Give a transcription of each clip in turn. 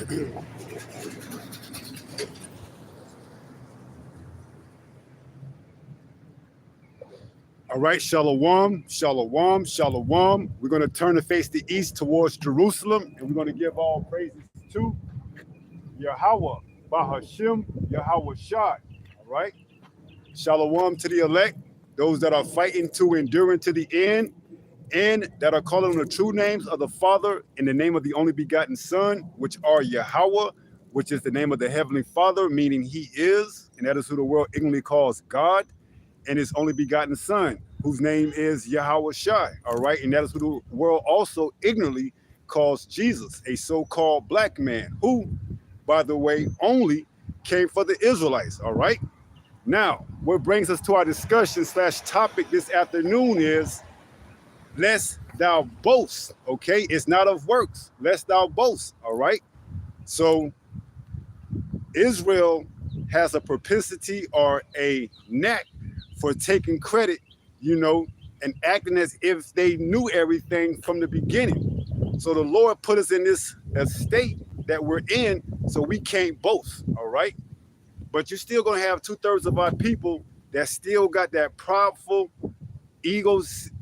All right, shalom, shalom, shalom. We're going to turn to face the east towards Jerusalem, and we're going to give all praises to Yahweh, Bahashim, Yahweh Shai. All right, shalom to the elect, those that are fighting to enduring to the end, and that are calling on the true names of the Father in the name of the only begotten Son, which are Yahweh, which is the name of the Heavenly Father, meaning He is, and that is who the world ignorantly calls God, and His only begotten Son, whose name is Yahweh Shai, all right? And that is who the world also ignorantly calls Jesus, a so-called black man, who, by the way, only came for the Israelites, all right? Now, what brings us to our discussion / topic this afternoon is, lest thou boast, okay? It's not of works, lest thou boast, all right? So, Israel has a propensity or a knack for taking credit, and acting as if they knew everything from the beginning. So the Lord put us in this state that we're in, so we can't boast, all right? But you're still gonna have 2/3 of our people that still got that prideful, egotistic,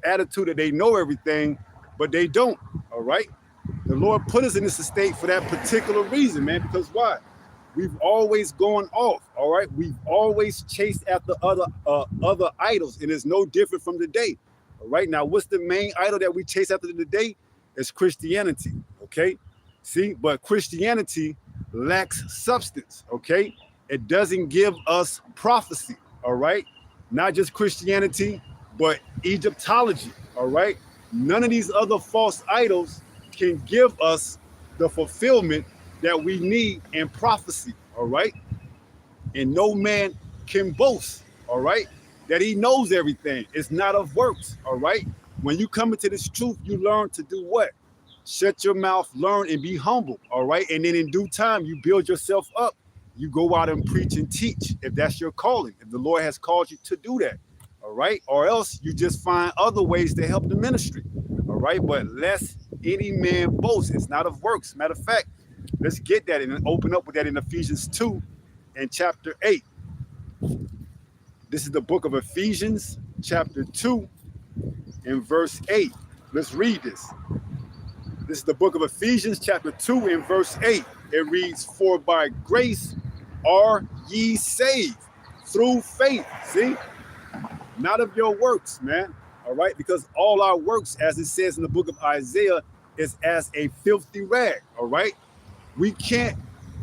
attitude that they know everything, but they don't, all right? The Lord put us in this state for that particular reason, man, because why? We've always gone off, all right? We've always chased after other idols, and it's no different from today, all right? Now, what's the main idol that we chase after today? It's Christianity, okay? See, but Christianity lacks substance, okay? It doesn't give us prophecy, all right? Not just Christianity, but Egyptology, all right? None of these other false idols can give us the fulfillment that we need in prophecy, all right? And no man can boast, all right, that he knows everything. It's not of works, all right? When you come into this truth, you learn to do what? Shut your mouth, learn, and be humble, all right? And then in due time, you build yourself up. You go out and preach and teach, if that's your calling, if the Lord has called you to do that, all right? Or else you just find other ways to help the ministry, all right? But lest any man boast, it's not of works. Matter of fact, let's get that and open up with that in Ephesians 2 and chapter 8. This is the book of Ephesians, chapter 2 and verse 8. Let's read this. This is the book of Ephesians, chapter 2 and verse 8. It reads, "For by grace are ye saved through faith." See? Not of your works, man. All right? Because all our works, as it says in the book of Isaiah, is as a filthy rag. All right? We can't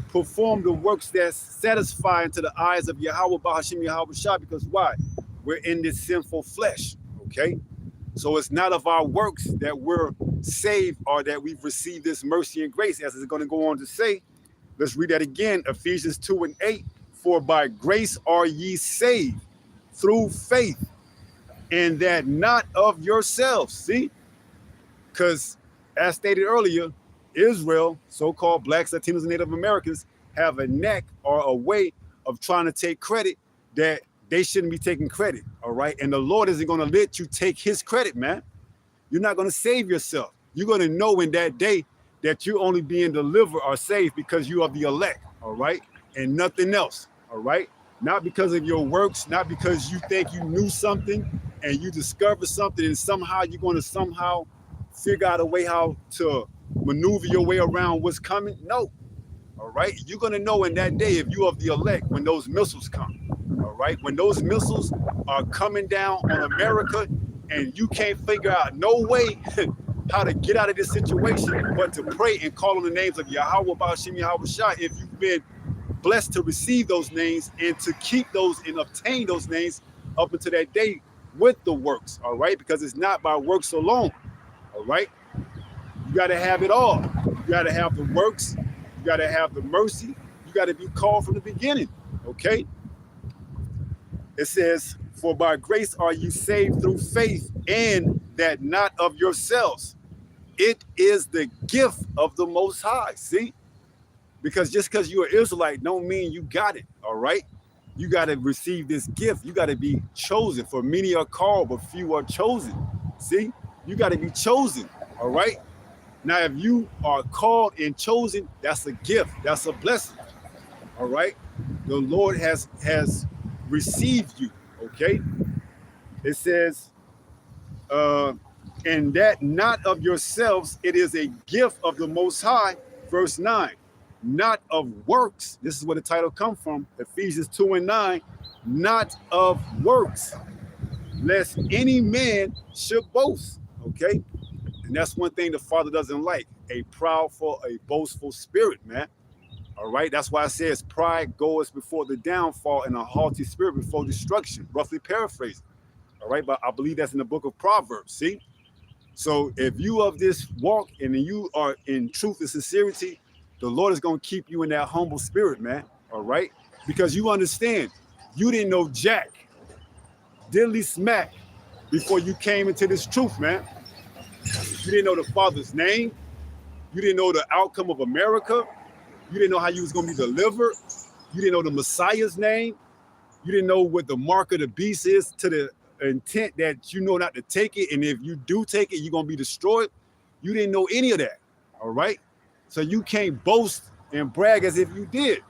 perform the works that's satisfying to the eyes of Yahweh, Bahashim, Yahweh Shai, because why? We're in this sinful flesh, okay? So it's not of our works that we're saved or that we've received this mercy and grace, as it's going to go on to say. Let's read that again, Ephesians 2 and 8. "For by grace are ye saved through faith, and that not of yourselves." See? Because as stated earlier, Israel, so-called blacks, Latinos, and Native Americans, have a knack or a way of trying to take credit that they shouldn't be taking credit, all right? And the Lord isn't going to let you take his credit, man. You're not going to save yourself. You're going to know in that day that you're only being delivered or saved because you are the elect, all right? And nothing else, all right? Not because of your works, not because you think you knew something and you discovered something and somehow you're going to somehow figure out a way how to maneuver your way around what's coming. No, all right? You're going to know in that day if you are the elect when those missiles come, all right? When those missiles are coming down on America and you can't figure out no way how to get out of this situation but to pray and call on the names of Yahweh, Bahashim, Yahweh Shai, if you've been blessed to receive those names and to keep those and obtain those names up until that day with the works, all right? Because it's not by works alone, all right? You got to have it all. You got to have the works. You got to have the mercy. You got to be called from the beginning, okay? It says, "For by grace are you saved through faith, and that not of yourselves. It is the gift of the Most High." See? Because just because you're an Israelite don't mean you got it, all right? You got to receive this gift. You got to be chosen. For many are called, but few are chosen. See? You got to be chosen, all right? Now, if you are called and chosen, that's a gift. That's a blessing. All right. The Lord has received you. Okay. It says, uh, and that not of yourselves, it is a gift of the Most High. Verse 9, not of works. This is where the title comes from. Ephesians 2 and 9, not of works, lest any man should boast. Okay. And that's one thing the Father doesn't like, a proudful, a boastful spirit, man. All right. That's why it says pride goeth before the downfall and a haughty spirit before destruction, roughly paraphrasing. All right. But I believe that's in the book of Proverbs. See? So if you of this walk and you are in truth and sincerity, the Lord is going to keep you in that humble spirit, man. All right. Because you understand, you didn't know Jack, diddly smack, before you came into this truth, man. You didn't know the Father's name. You didn't know the outcome of America. You didn't know how you was going to be delivered. You didn't know the Messiah's name. You didn't know what the mark of the beast is, to the intent that you know not to take it. And if you do take it, you're going to be destroyed. You didn't know any of that. All right. So you can't boast and brag as if you did,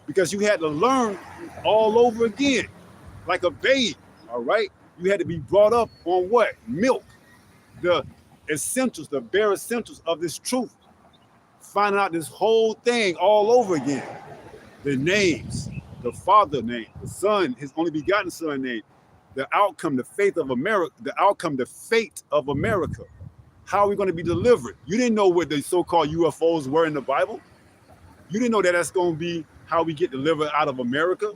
because you had to learn all over again like a babe. All right. You had to be brought up on what? Milk. The essentials, the bare essentials of this truth. Finding out this whole thing all over again. The names, the Father name, the Son, his only begotten Son name, the outcome, the faith of America, the outcome, the fate of America. How are we going to be delivered? You didn't know what the so-called UFOs were in the Bible. You didn't know that that's going to be how we get delivered out of America.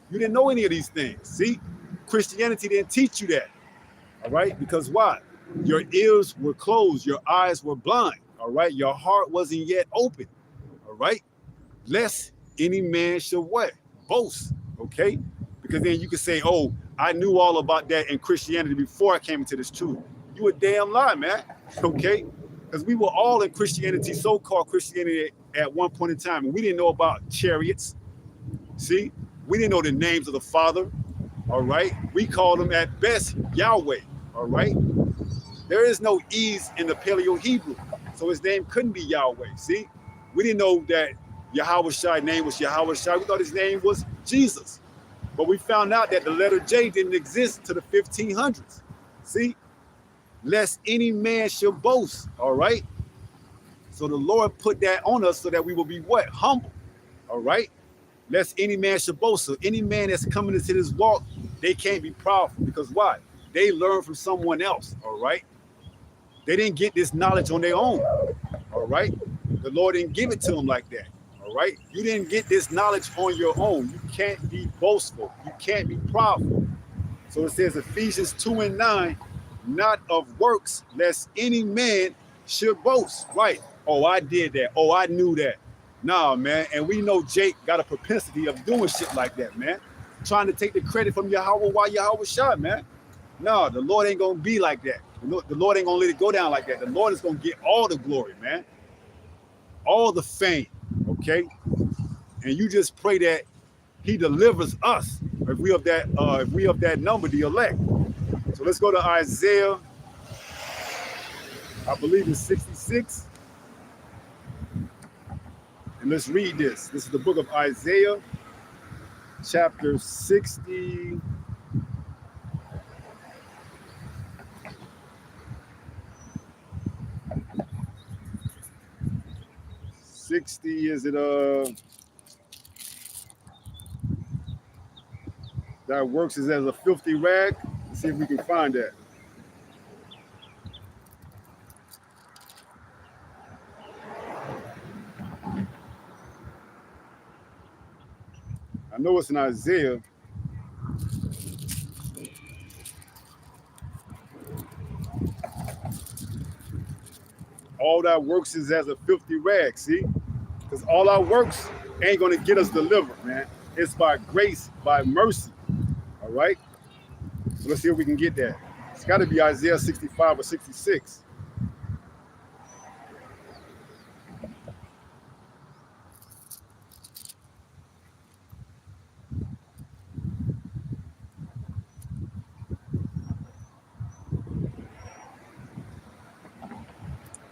You didn't know any of these things. See, Christianity didn't teach you that. All right, because why? Your ears were closed, your eyes were blind. All right, your heart wasn't yet open. All right, lest any man should what? Boast. Okay, because then you could say, oh, I knew all about that in Christianity before I came into this truth. You a damn lie, man. Okay, because we were all in Christianity, so-called Christianity, at one point in time, and we didn't know about chariots. See, we didn't know the names of the Father. All right, we called him at best Yahweh. All right, there is no E's in the Paleo Hebrew, so his name couldn't be Yahweh. See, we didn't know that Yahweh Shai's name was Yahweh Shai. We thought his name was Jesus, but we found out that the letter J didn't exist to the 1500s. See, lest any man should boast. All right, so the Lord put that on us so that we will be what? Humble. All right, lest any man should boast. So any man that's coming into this walk, they can't be proudful, because why? They learned from someone else. All right, they didn't get this knowledge on their own. All right, the Lord didn't give it to them like that. All right, you didn't get this knowledge on your own. You can't be boastful. You can't be proudful. So it says Ephesians 2 and 9, not of works, lest any man should boast. Right. Oh, I did that. Oh, I knew that. Nah, man. And we know Jake got a propensity of doing shit like that, man. Trying to take the credit from Yahweh while Yahweh shot, man. No, the Lord ain't going to be like that. The Lord ain't going to let it go down like that. The Lord is going to get all the glory, man. All the fame, okay? And you just pray that he delivers us if we of that number, the elect. So let's go to Isaiah, I believe it's 66. And let's read this. This is the book of Isaiah, chapter 60. Is it that works as a filthy rag? Let's see if we can find that. I know it's in Isaiah. All that works is as a filthy rag, see? Because all our works ain't going to get us delivered, man. It's by grace, by mercy, all right? So let's see if we can get that. It's got to be Isaiah 65 or 66.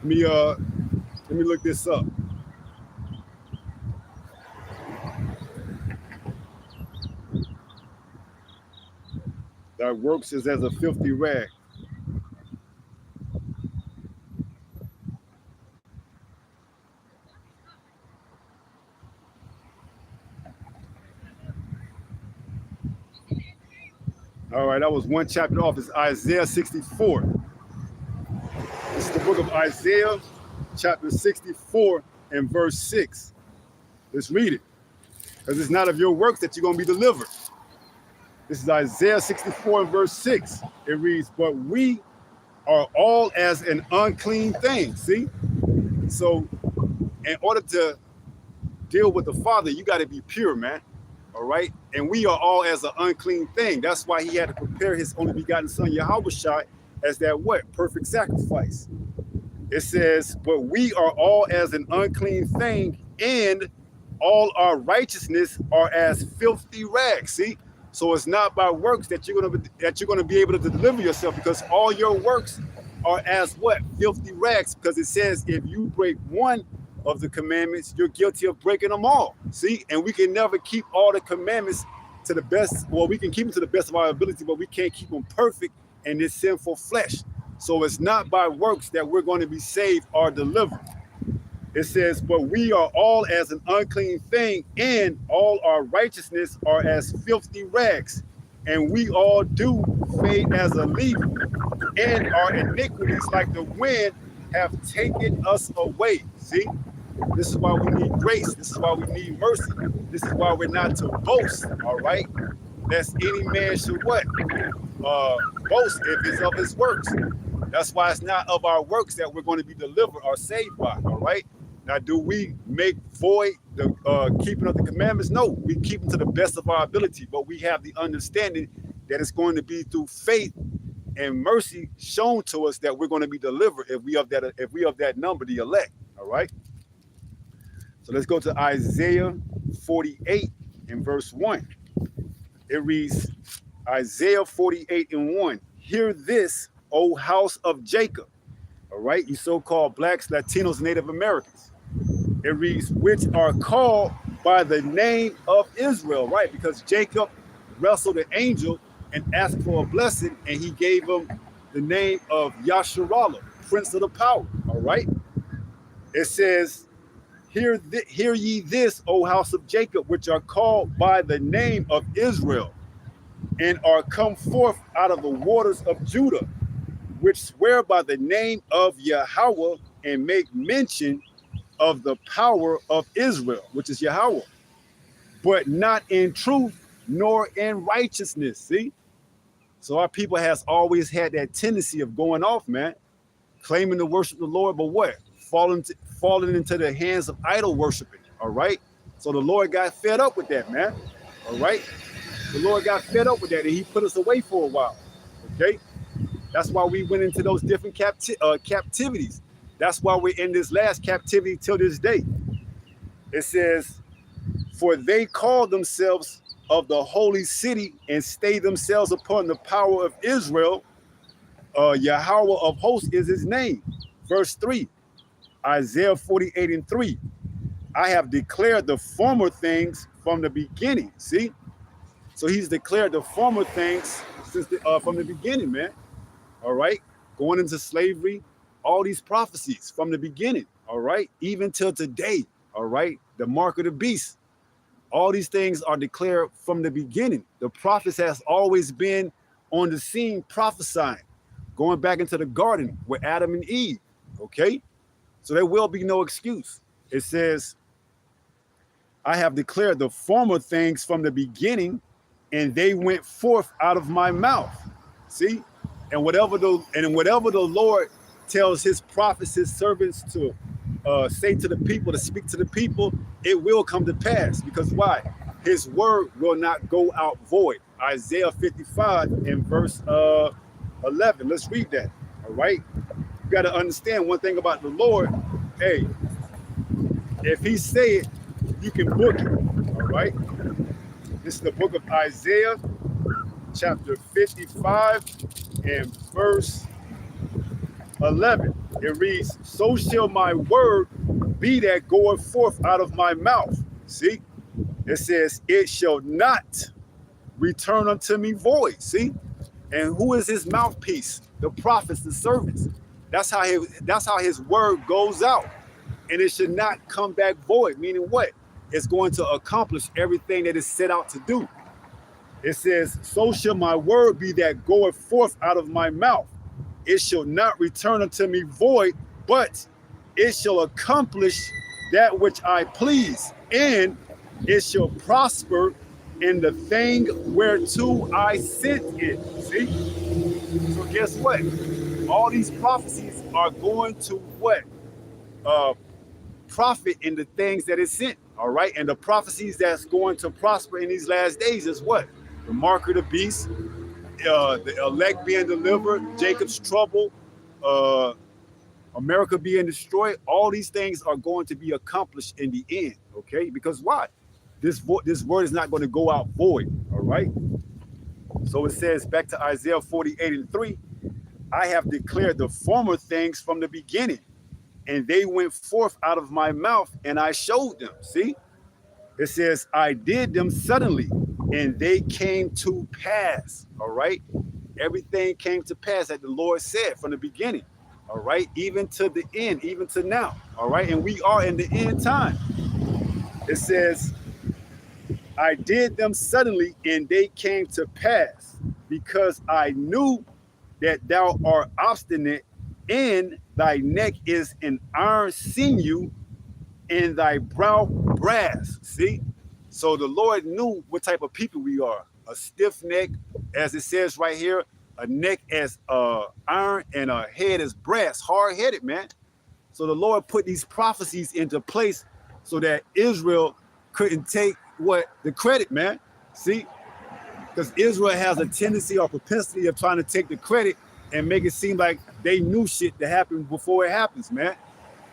Let me look this up. Thy works is as a filthy rag. All right, that was one chapter off. It's Isaiah 64. This is the book of Isaiah, chapter 64 and verse 6. Let's read it. Because it's not of your works that you're going to be delivered. This is Isaiah 64 and verse 6. It reads, but we are all as an unclean thing. See? So in order to deal with the Father, you got to be pure, man. All right? And we are all as an unclean thing. That's why he had to prepare his only begotten son, Yahushua, as that what? Perfect sacrifice. It says, but we are all as an unclean thing, and all our righteousness are as filthy rags. See? So it's not by works that you're gonna be able to deliver yourself, because all your works are as what? Filthy rags. Because it says if you break one of the commandments, you're guilty of breaking them all. See? And we can never keep all the commandments to the best. Well, we can keep them to the best of our ability, but we can't keep them perfect in this sinful flesh. So it's not by works that we're going to be saved or delivered. It says, but we are all as an unclean thing, and all our righteousness are as filthy rags. And we all do fade as a leaf, and our iniquities like the wind have taken us away. See? This is why we need grace. This is why we need mercy. This is why we're not to boast, all right? Lest any man should what? Boast if it's of his works. That's why it's not of our works that we're going to be delivered or saved by, all right? Now, do we make void the keeping of the commandments? No, we keep them to the best of our ability, but we have the understanding that it's going to be through faith and mercy shown to us that we're going to be delivered if we of that number, the elect, all right? So let's go to Isaiah 48 and verse 1. It reads, Isaiah 48 and 1. Hear this, O house of Jacob. All right, you so-called blacks, Latinos, Native Americans. It reads, which are called by the name of Israel, right? Because Jacob wrestled an angel and asked for a blessing, and he gave him the name of Yasharallah, Prince of the Power, all right? It says, hear ye this, O house of Jacob, which are called by the name of Israel, and are come forth out of the waters of Judah, which swear by the name of Yahweh and make mention of the power of Israel, which is Yahweh, but not in truth nor in righteousness. See? So our people has always had that tendency of going off, man, claiming to worship the Lord, but what? Falling into the hands of idol worshiping, all right? So the Lord got fed up with that, man, all right? The Lord got fed up with that, and he put us away for a while, okay? That's why we went into those different captivities. That's why we're in this last captivity till this day. It says, for they call themselves of the holy city and stay themselves upon the power of Israel. Yahweh of hosts is his name. Verse 3, Isaiah 48 and 3. I have declared the former things from the beginning. See? So he's declared the former things since from the beginning, man. All right? Going into slavery, all these prophecies from the beginning, all right? Even till today, all right? The mark of the beast. All these things are declared from the beginning. The prophets has always been on the scene prophesying, going back into the garden with Adam and Eve, okay? So there will be no excuse. It says, I have declared the former things from the beginning, and they went forth out of my mouth. See? And whatever the Lord tells his prophets, his servants to say to the people, to speak to the people, it will come to pass. Because why? His word will not go out void. Isaiah 55 and verse 11. Let's read that. All right. You got to understand one thing about the Lord. Hey, if he say it, you can book it. All right. This is the book of Isaiah, chapter 55 and verse 11. It reads, so shall my word be that goeth forth out of my mouth. See? It says, it shall not return unto me void. See? And who is his mouthpiece? The prophets, the servants. That's how his word goes out. And it should not come back void, meaning what? It's going to accomplish everything that is set out to do. It says, so shall my word be that goeth forth out of my mouth. It shall not return unto me void, but it shall accomplish that which I please, and it shall prosper in the thing whereto I sent it. See? So guess what? All these prophecies are going to what? Profit in the things that it sent. All right. And the prophecies that's going to prosper in these last days is what? The mark of the beast, the elect being delivered, Jacob's trouble, America being destroyed. All these things are going to be accomplished in the end. Okay. Because why? This word is not going to go out void. All right. So it says back to Isaiah 48:3, I have declared the former things from the beginning, and they went forth out of my mouth, and I showed them. See? It says, I did them suddenly, and they came to pass. All right? Everything came to pass that the Lord said from the beginning. All right? Even to the end, even to now. All right? And we are in the end time. It says, I did them suddenly, and they came to pass, because I knew that thou art obstinate, and thy neck is an iron sinew, and thy brow brass. See? So the Lord knew what type of people we are. A stiff neck, as it says right here, a neck as iron, and a head as brass, hard-headed, man. So the Lord put these prophecies into place so that Israel couldn't take the credit, man. See? Because Israel has a tendency or propensity of trying to take the credit and make it seem like they knew shit that happened before it happens, man.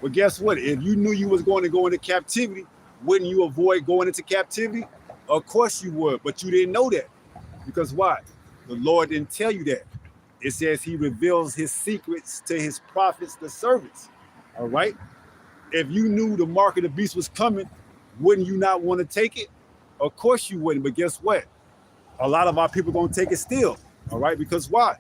But guess what? If you knew you was going to go into captivity, wouldn't you avoid going into captivity? Of course you would, but you didn't know that. Because why? The Lord didn't tell you that. It says he reveals his secrets to his prophets, the servants. All right? If you knew the mark of the beast was coming, wouldn't you not want to take it? Of course you wouldn't, but guess what? A lot of our people gonna take it still, all right? Because why?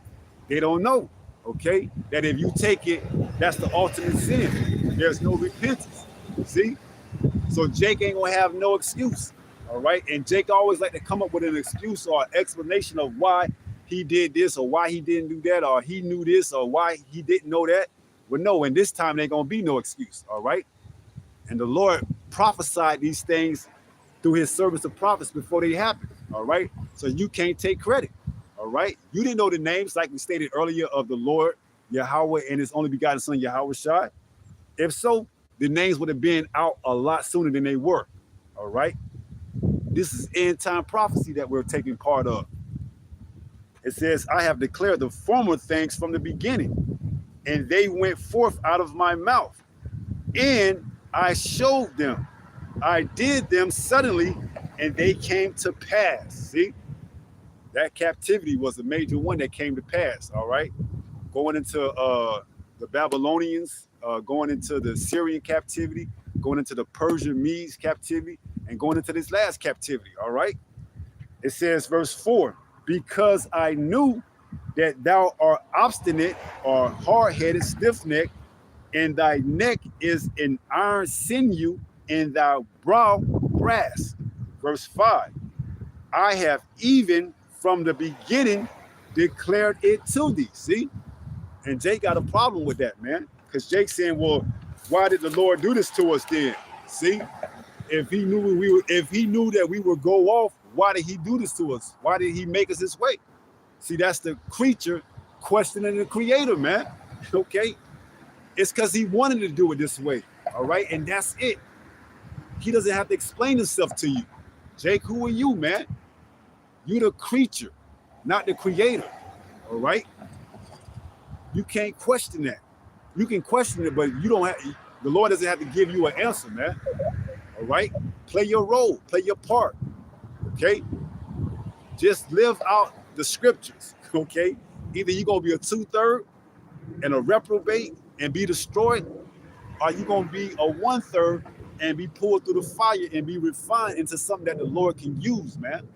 They don't know, okay? That if you take it, that's the ultimate sin. There's no repentance, see? So Jake ain't gonna have no excuse, all right? And Jake always like to come up with an excuse or an explanation of why he did this or why he didn't do that or he knew this or why he didn't know that. Well, no, and this time there ain't gonna be no excuse, all right? And the Lord prophesied these things through his servants of prophets before they happened, all right? So you can't take credit, all right? You didn't know the names, like we stated earlier, of the Lord, Yahweh, and his only begotten son, Yahweh Shai. If so, the names would have been out a lot sooner than they were, all right? This is end time prophecy that we're taking part of. It says, I have declared the former things from the beginning, and they went forth out of my mouth, and I showed them. I did them suddenly, and they came to pass. See? That captivity was a major one that came to pass, all right? Going into the Babylonians, going into the Syrian captivity, going into the Persian Medes captivity, and going into this last captivity, all right? It says, verse 4, because I knew that thou art obstinate or hard-headed, stiff-necked, and thy neck is an iron sinew, and thy brow brass. Verse 5, I have even from the beginning declared it to thee. See? And Jake got a problem with that, man. Because Jake's saying, well, why did the Lord do this to us then? See? If he knew that we would go off, why did he do this to us? Why did he make us this way? See, that's the creature questioning the creator, man. Okay? It's because he wanted to do it this way. All right? And that's it. He doesn't have to explain himself to you. Jake, who are you, man? You the creature, not the creator. All right? You can't question that. You can question it, but you don't have, the Lord doesn't have to give you an answer, man. All right? Play your role, play your part. Okay? Just live out the scriptures. Okay? Either you're gonna be a 2/3 and a reprobate, and be destroyed? Or are you going to be a 1/3 and be pulled through the fire and be refined into something that the Lord can use, man?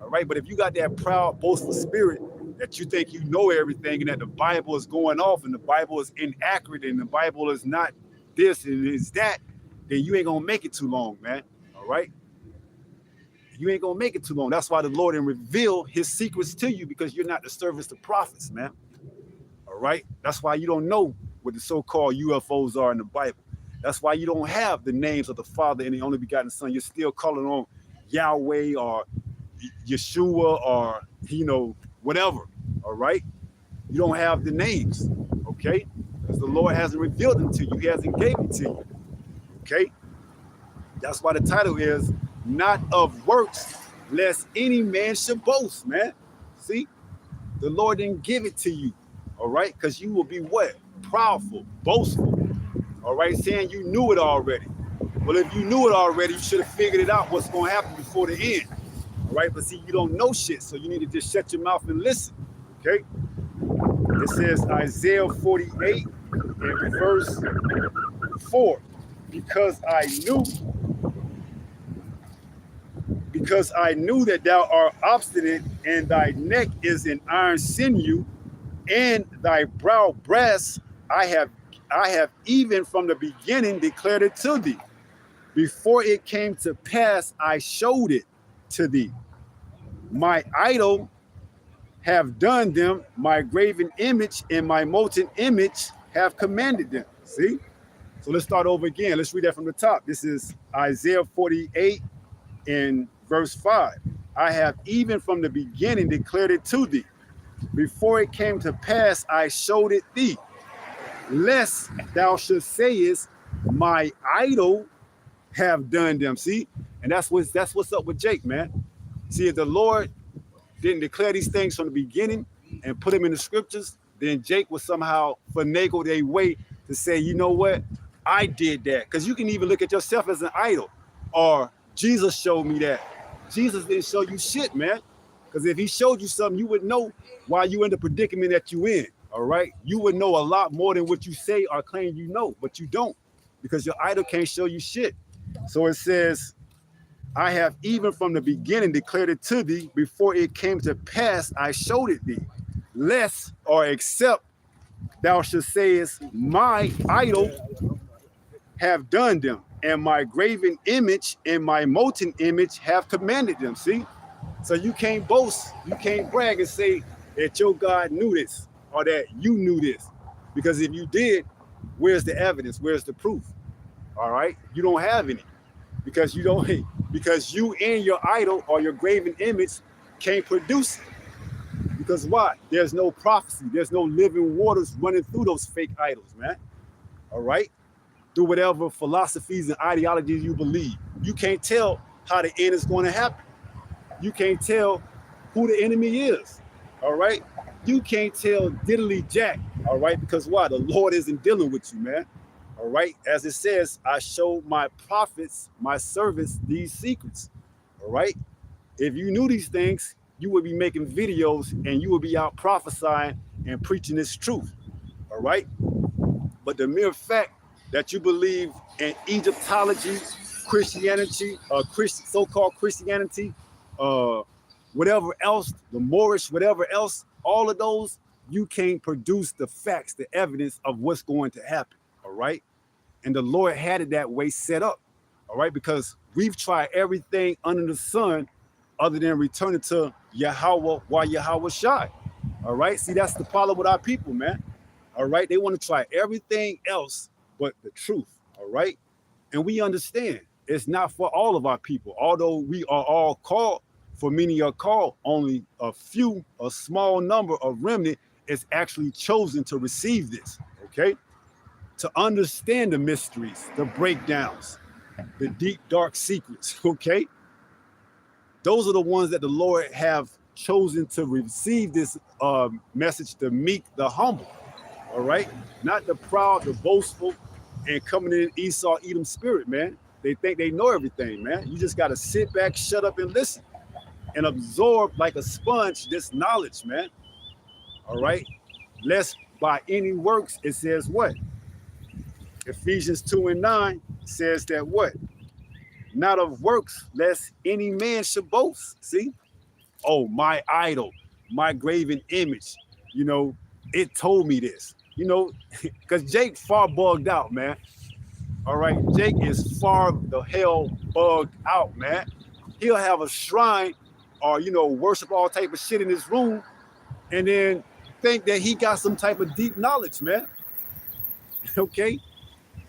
All right. But if you got that proud, boastful spirit that you think you know everything and that the Bible is going off and the Bible is inaccurate and the Bible is not this and is that, then you ain't going to make it too long, man. All right. You ain't going to make it too long. That's why the Lord didn't reveal his secrets to you, because you're not the servants to prophets, man. All right. That's why you don't know what the so-called UFOs are in the Bible. That's why you don't have the names of the Father and the only begotten Son. You're still calling on Yahweh or Yeshua or, whatever. All right. You don't have the names. Okay. Because the Lord hasn't revealed them to you. He hasn't gave it to you. Okay. That's why the title is Not of Works, Lest Any Man Should Boast, man. See, the Lord didn't give it to you. All right. Because you will be what? Proudful, boastful. All right. Saying you knew it already. Well, if you knew it already, you should have figured it out what's going to happen before the end. All right. But see, you don't know shit. So you need to just shut your mouth and listen. Okay. It says Isaiah 48 and verse 4. Because I knew that thou art obstinate, and thy neck is an iron sinew, and thy brow brass, I have even from the beginning declared it to thee. Before it came to pass, I showed it to thee. My idol have done them, my graven image and my molten image have commanded them. See? So let's start over again. Let's read that from the top. This is Isaiah 48 in verse 5. I have even from the beginning declared it to thee. Before it came to pass, I showed it thee. Lest thou should sayest, my idol have done them. See? And that's what's up with Jake, man. See, if the Lord didn't declare these things from the beginning and put them in the scriptures, then Jake would somehow finagle their way to say, you know what? I did that. Because you can even look at yourself as an idol. Or Jesus showed me that. Jesus didn't show you shit, man. Because if he showed you something, you would know why you in the predicament that you in. All right. You would know a lot more than what you say or claim you know, but you don't, because your idol can't show you shit. So it says, I have even from the beginning declared it to thee. Before it came to pass, I showed it thee. Lest or except thou should sayest, my idol have done them, and my graven image and my molten image have commanded them. See? So you can't boast, you can't brag and say that your God knew this or that you knew this. Because if you did, where's the evidence? Where's the proof? All right? You don't have any. Because you and your idol or your graven image can't produce it. Because why? There's no prophecy. There's no living waters running through those fake idols, man. All right? Through whatever philosophies and ideologies you believe. You can't tell how the end is going to happen. You can't tell who the enemy is. All right? You can't tell diddly jack. All right? Because why? The Lord isn't dealing with you, man. All right, as it says, I showed my prophets, my servants, these secrets. All right, if you knew these things, you would be making videos and you would be out prophesying and preaching this truth. All right, but the mere fact that you believe in Egyptology, Christianity, so-called Christianity, whatever else, the Moorish, whatever else, all of those, you can't produce the facts, the evidence of what's going to happen. All right. And the Lord had it that way set up. All right. Because we've tried everything under the sun other than returning to Yahweh while Yahweh shy. All right. See, that's the problem with our people, man. All right. They want to try everything else but the truth. All right. And we understand it's not for all of our people. Although we are all called, for many are called, only a small number of remnant is actually chosen to receive this. Okay. To understand the mysteries, the breakdowns, the deep, dark secrets, okay? Those are the ones that the Lord have chosen to receive this message, the meek, the humble, all right? Not the proud, the boastful, and coming in Esau, Edom spirit, man. They think they know everything, man. You just got to sit back, shut up, and listen, and absorb like a sponge this knowledge, man, all right? Lest by any works, it says what? Ephesians 2:9 says that what? Not of works, lest any man should boast. See? Oh, my idol, my graven image, you know, it told me this, you know, because Jake far bugged out, man. All right, Jake is far the hell bugged out, man. He'll have a shrine or, you know, worship all type of shit in his room and then think that he got some type of deep knowledge, man. Okay?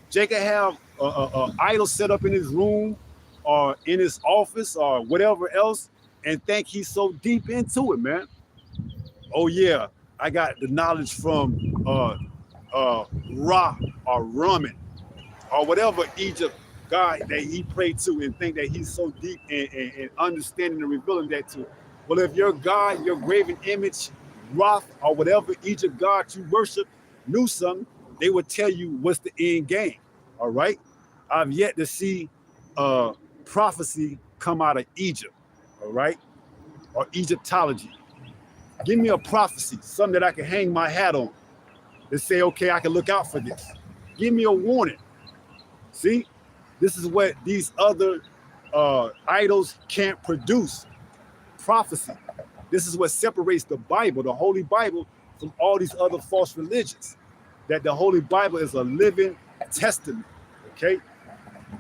Jake can have a idol set up in his room or in his office or whatever else and think he's so deep into it, man. Oh yeah, I got the knowledge from Ra or Ramen or whatever Egypt God that he prayed to and think that he's so deep in understanding and revealing that to. Well, if your God, your graven image, Ra or whatever Egypt God you worship knew something, they would tell you what's the end game. All right. I've yet to see prophecy come out of Egypt. All right. Or Egyptology. Give me a prophecy, something that I can hang my hat on and say, okay, I can look out for this. Give me a warning. See, this is what these other idols can't produce. Prophecy. This is what separates the Bible, the Holy Bible, from all these other false religions. That the Holy Bible is a living testament, okay,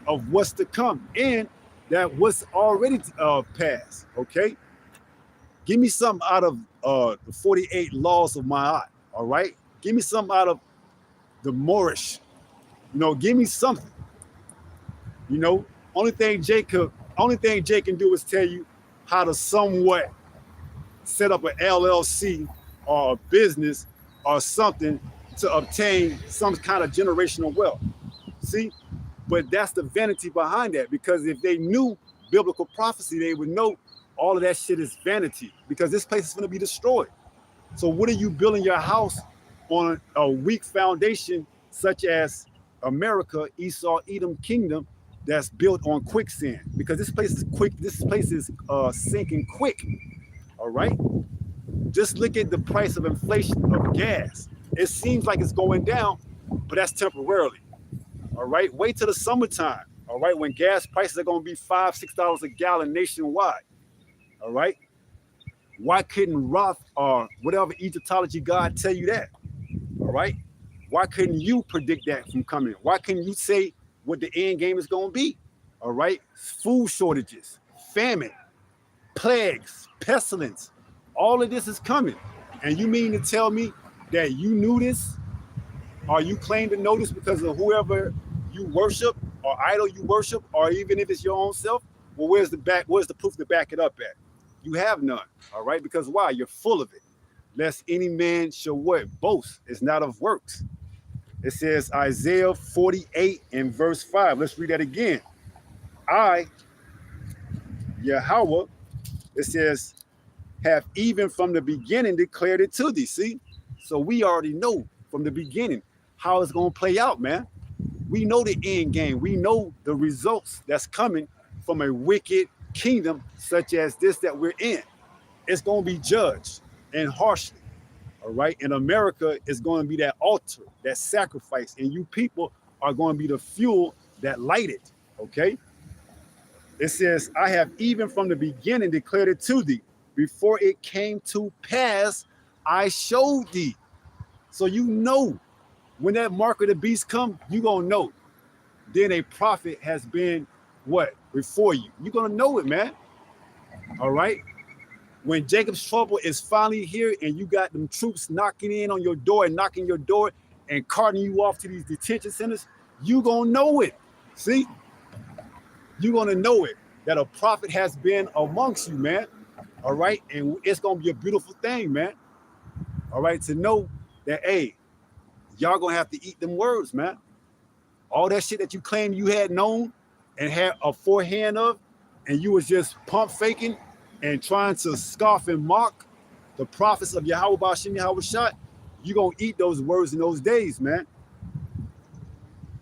of what's to come and that what's already passed, okay? Give me something out of the 48 laws of Ma'at, all right? Give me something out of the Moorish. You know, give me something. You know, only thing Jake can do is tell you how to somewhat set up an LLC or a business or something to obtain some kind of generational wealth. See? But that's the vanity behind that, because if they knew biblical prophecy, they would know all of that shit is vanity, because this place is going to be destroyed. So what are you building your house on a weak foundation, such as America, Esau, Edom kingdom, that's built on quicksand? Because this place is quick. This place is sinking quick. All right. Just look at the price of inflation of gas. It seems like it's going down, but that's temporarily. All right. Wait till the summertime. All right. When gas prices are going to be $5, $6 a gallon nationwide. All right. Why couldn't Roth or whatever Egyptology God tell you that? All right. Why couldn't you predict that from coming? Why couldn't you say what the end game is going to be? All right. Food shortages, famine, plagues, pestilence. All of this is coming. And you mean to tell me that you knew this, or you claim to know this because of whoever you worship or idol you worship, or even if it's your own self? Well, where's the proof to back it up at? You have none. All right. Because why? You're full of it. Lest any man shall what? Boast. It's not of works. It says Isaiah 48 and verse 5. Let's read that again. I, Yahweh, it says, have even from the beginning declared it to thee. See? So we already know from the beginning how it's going to play out, man. We know the end game. We know the results that's coming from a wicked kingdom such as this that we're in. It's going to be judged and harshly. All right. And America is going to be that altar, that sacrifice. And you people are going to be the fuel that light it. Okay. It says, I have even from the beginning declared it to thee. Before it came to pass, I showed thee. So you know, when that mark of the beast come, you're going to know. Then a prophet has been what? Before you. You're going to know it, man. All right. When Jacob's trouble is finally here and you got them troops knocking in on your door and knocking your door and carting you off to these detention centers, you're going to know it. See? You're going to know it, that a prophet has been amongst you, man. All right. And it's going to be a beautiful thing, man. All right. To know that, hey, y'all going to have to eat them words, man. All that shit that you claim you had known and had a forehand of, and you was just pump faking and trying to scoff and mock the prophets of Yahweh Ba'ashem Yahweh Shai, you're going to eat those words in those days, man.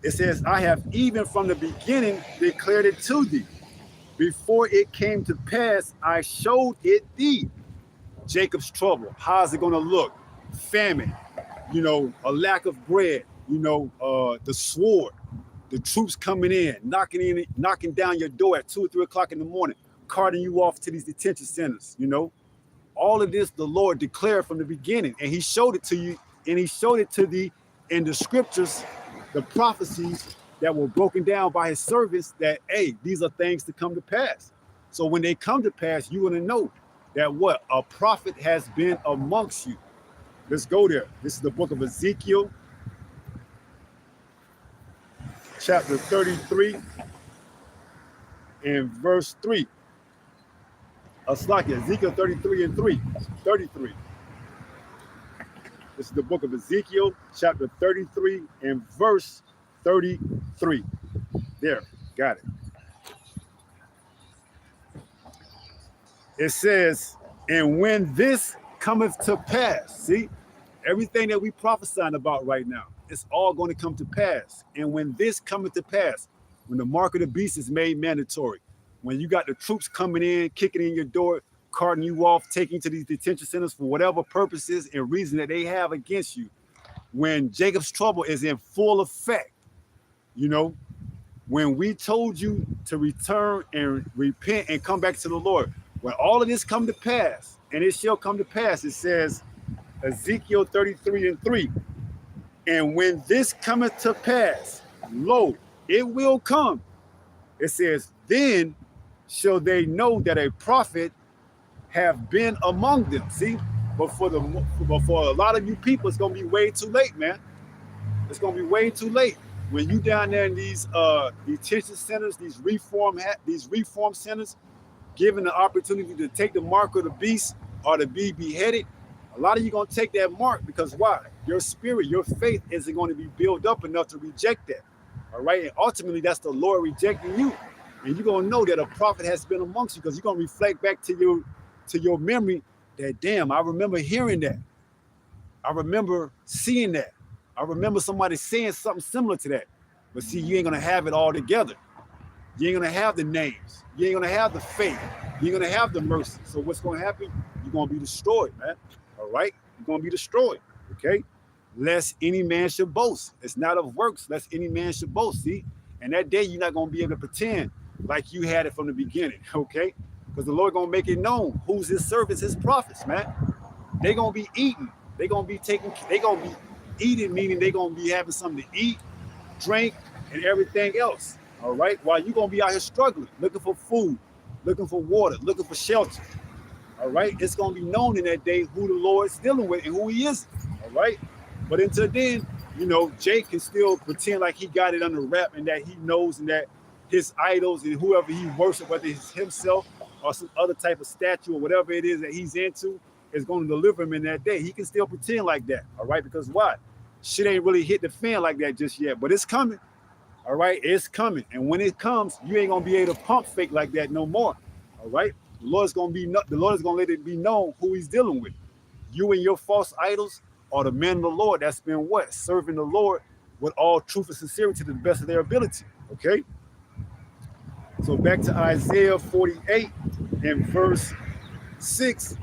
It says, I have even from the beginning declared it to thee. Before it came to pass, I showed it thee. Jacob's trouble. How's it going to look? Famine, you know, a lack of bread, the sword, the troops coming in, knocking down your door at 2 or 3 o'clock in the morning, carting you off to these detention centers. All of this the Lord declared from the beginning, and He showed it to you, and He showed it in the scriptures, the prophecies that were broken down by His servants. That these are things to come to pass. So when they come to pass, you want to know that what a prophet has been amongst you. Let's go there. This is the book of Ezekiel, chapter 33, and verse 3. Ezekiel 33 and 3. 33. This is the book of Ezekiel, chapter 33, and verse 33. There, got it. It says, and when this cometh to pass, see, everything that we prophesying about right now, it's all going to come to pass. And when this cometh to pass, when the mark of the beast is made mandatory, when you got the troops coming in, kicking in your door, carting you off, taking you to these detention centers for whatever purposes and reason that they have against you, when Jacob's trouble is in full effect, when we told you to return and repent and come back to the Lord, when all of this come to pass, and it shall come to pass, it says, Ezekiel 33 and 3, and when this cometh to pass, lo, it will come. It says, then shall they know that a prophet have been among them. See, but for a lot of you people, it's gonna be way too late, man. It's gonna be way too late. When you down there in these detention centers, these reform centers, given the opportunity to take the mark of the beast or to be beheaded, a lot of you gonna take that mark because why? Your spirit, your faith isn't going to be built up enough to reject that. All right, and ultimately that's the Lord rejecting you, and you're gonna know that a prophet has been amongst you because you're gonna reflect back to your memory that, damn, I remember hearing that. I remember seeing that. I remember somebody saying something similar to that. But see, you ain't gonna have it all together. You ain't gonna have the names. You ain't gonna have the faith. You ain't gonna have the mercy. So what's gonna happen? You're gonna be destroyed, man. All right? You're gonna be destroyed, okay? Lest any man should boast. It's not of works, lest any man should boast, see? And that day, you're not gonna be able to pretend like you had it from the beginning, okay? Because the Lord gonna make it known who's His servants, His prophets, man. They gonna be eating. They gonna be eating, meaning they gonna be having something to eat, drink, and everything else. All right, while you gonna be out here struggling, looking for food, looking for water, looking for shelter. All right, it's gonna be known in that day who the Lord's dealing with and who He is. All right, but until then, Jake can still pretend like he got it under wrap and that he knows and that his idols and whoever he worships, whether it's himself or some other type of statue or whatever it is that he's into, is going to deliver him in that day. He can still pretend like that. All right, because why? Shit ain't really hit the fan like that just yet, but it's coming. All right, it's coming. And when it comes, you ain't gonna be able to pump fake like that no more. All right, the Lord is gonna let it be known who He's dealing with. You and your false idols are the men of the Lord that's been what? Serving the Lord with all truth and sincerity to the best of their ability. Okay. So back to Isaiah 48 and verse 6,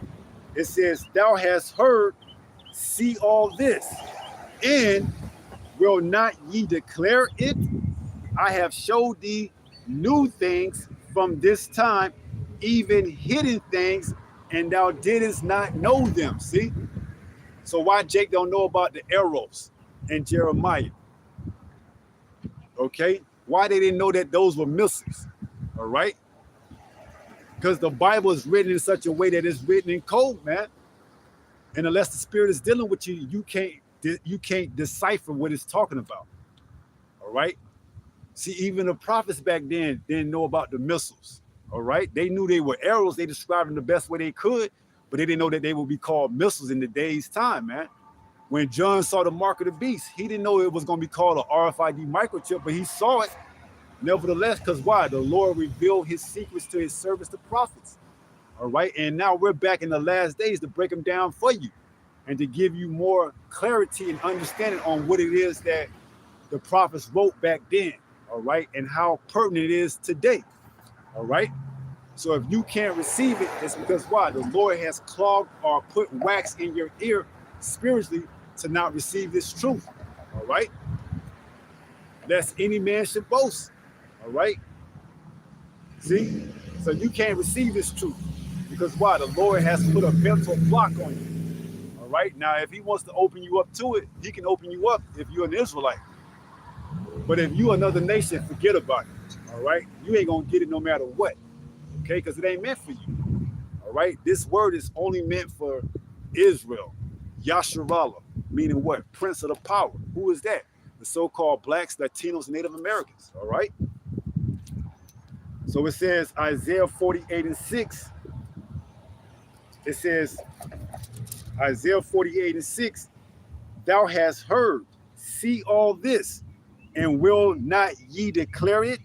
it says, "Thou hast heard, see all this, and will not ye declare it? I have showed thee new things from this time, even hidden things, and thou didst not know them." See? So why Jake don't know about the arrows and Jeremiah? Okay? Why they didn't know that those were missiles? All right? Because the Bible is written in such a way that it's written in code, man. And unless the Spirit is dealing with you, you can't decipher what it's talking about. All right? See, even the prophets back then didn't know about the missiles. All right? They knew they were arrows. They described them the best way they could, but they didn't know that they would be called missiles in the day's time, man. When John saw the mark of the beast, he didn't know it was going to be called an RFID microchip, but he saw it nevertheless, because why? The Lord revealed His secrets to His servants, the prophets. All right? And now we're back in the last days to break them down for you and to give you more clarity and understanding on what it is that the prophets wrote back then. All right? And how pertinent it is today. All right? So if you can't receive it, it's because why? The Lord has clogged or put wax in your ear spiritually to not receive this truth. All right? lest any man should boast. All right. See? So you can't receive this truth. Because why? The Lord has put a mental block on you. All right. Now, if he wants to open you up to it, he can open you up if you're an Israelite. But if you another nation, forget about it. All right. You ain't gonna get it no matter what. Okay, because it ain't meant for you. All right. This word is only meant for Israel. Yasharallah, meaning what? Prince of the power. Who is that? The so-called blacks, Latinos, and Native Americans. All right. So it says Isaiah 48:6. It says Isaiah 48:6. Thou hast heard, see all this, and will not ye declare it?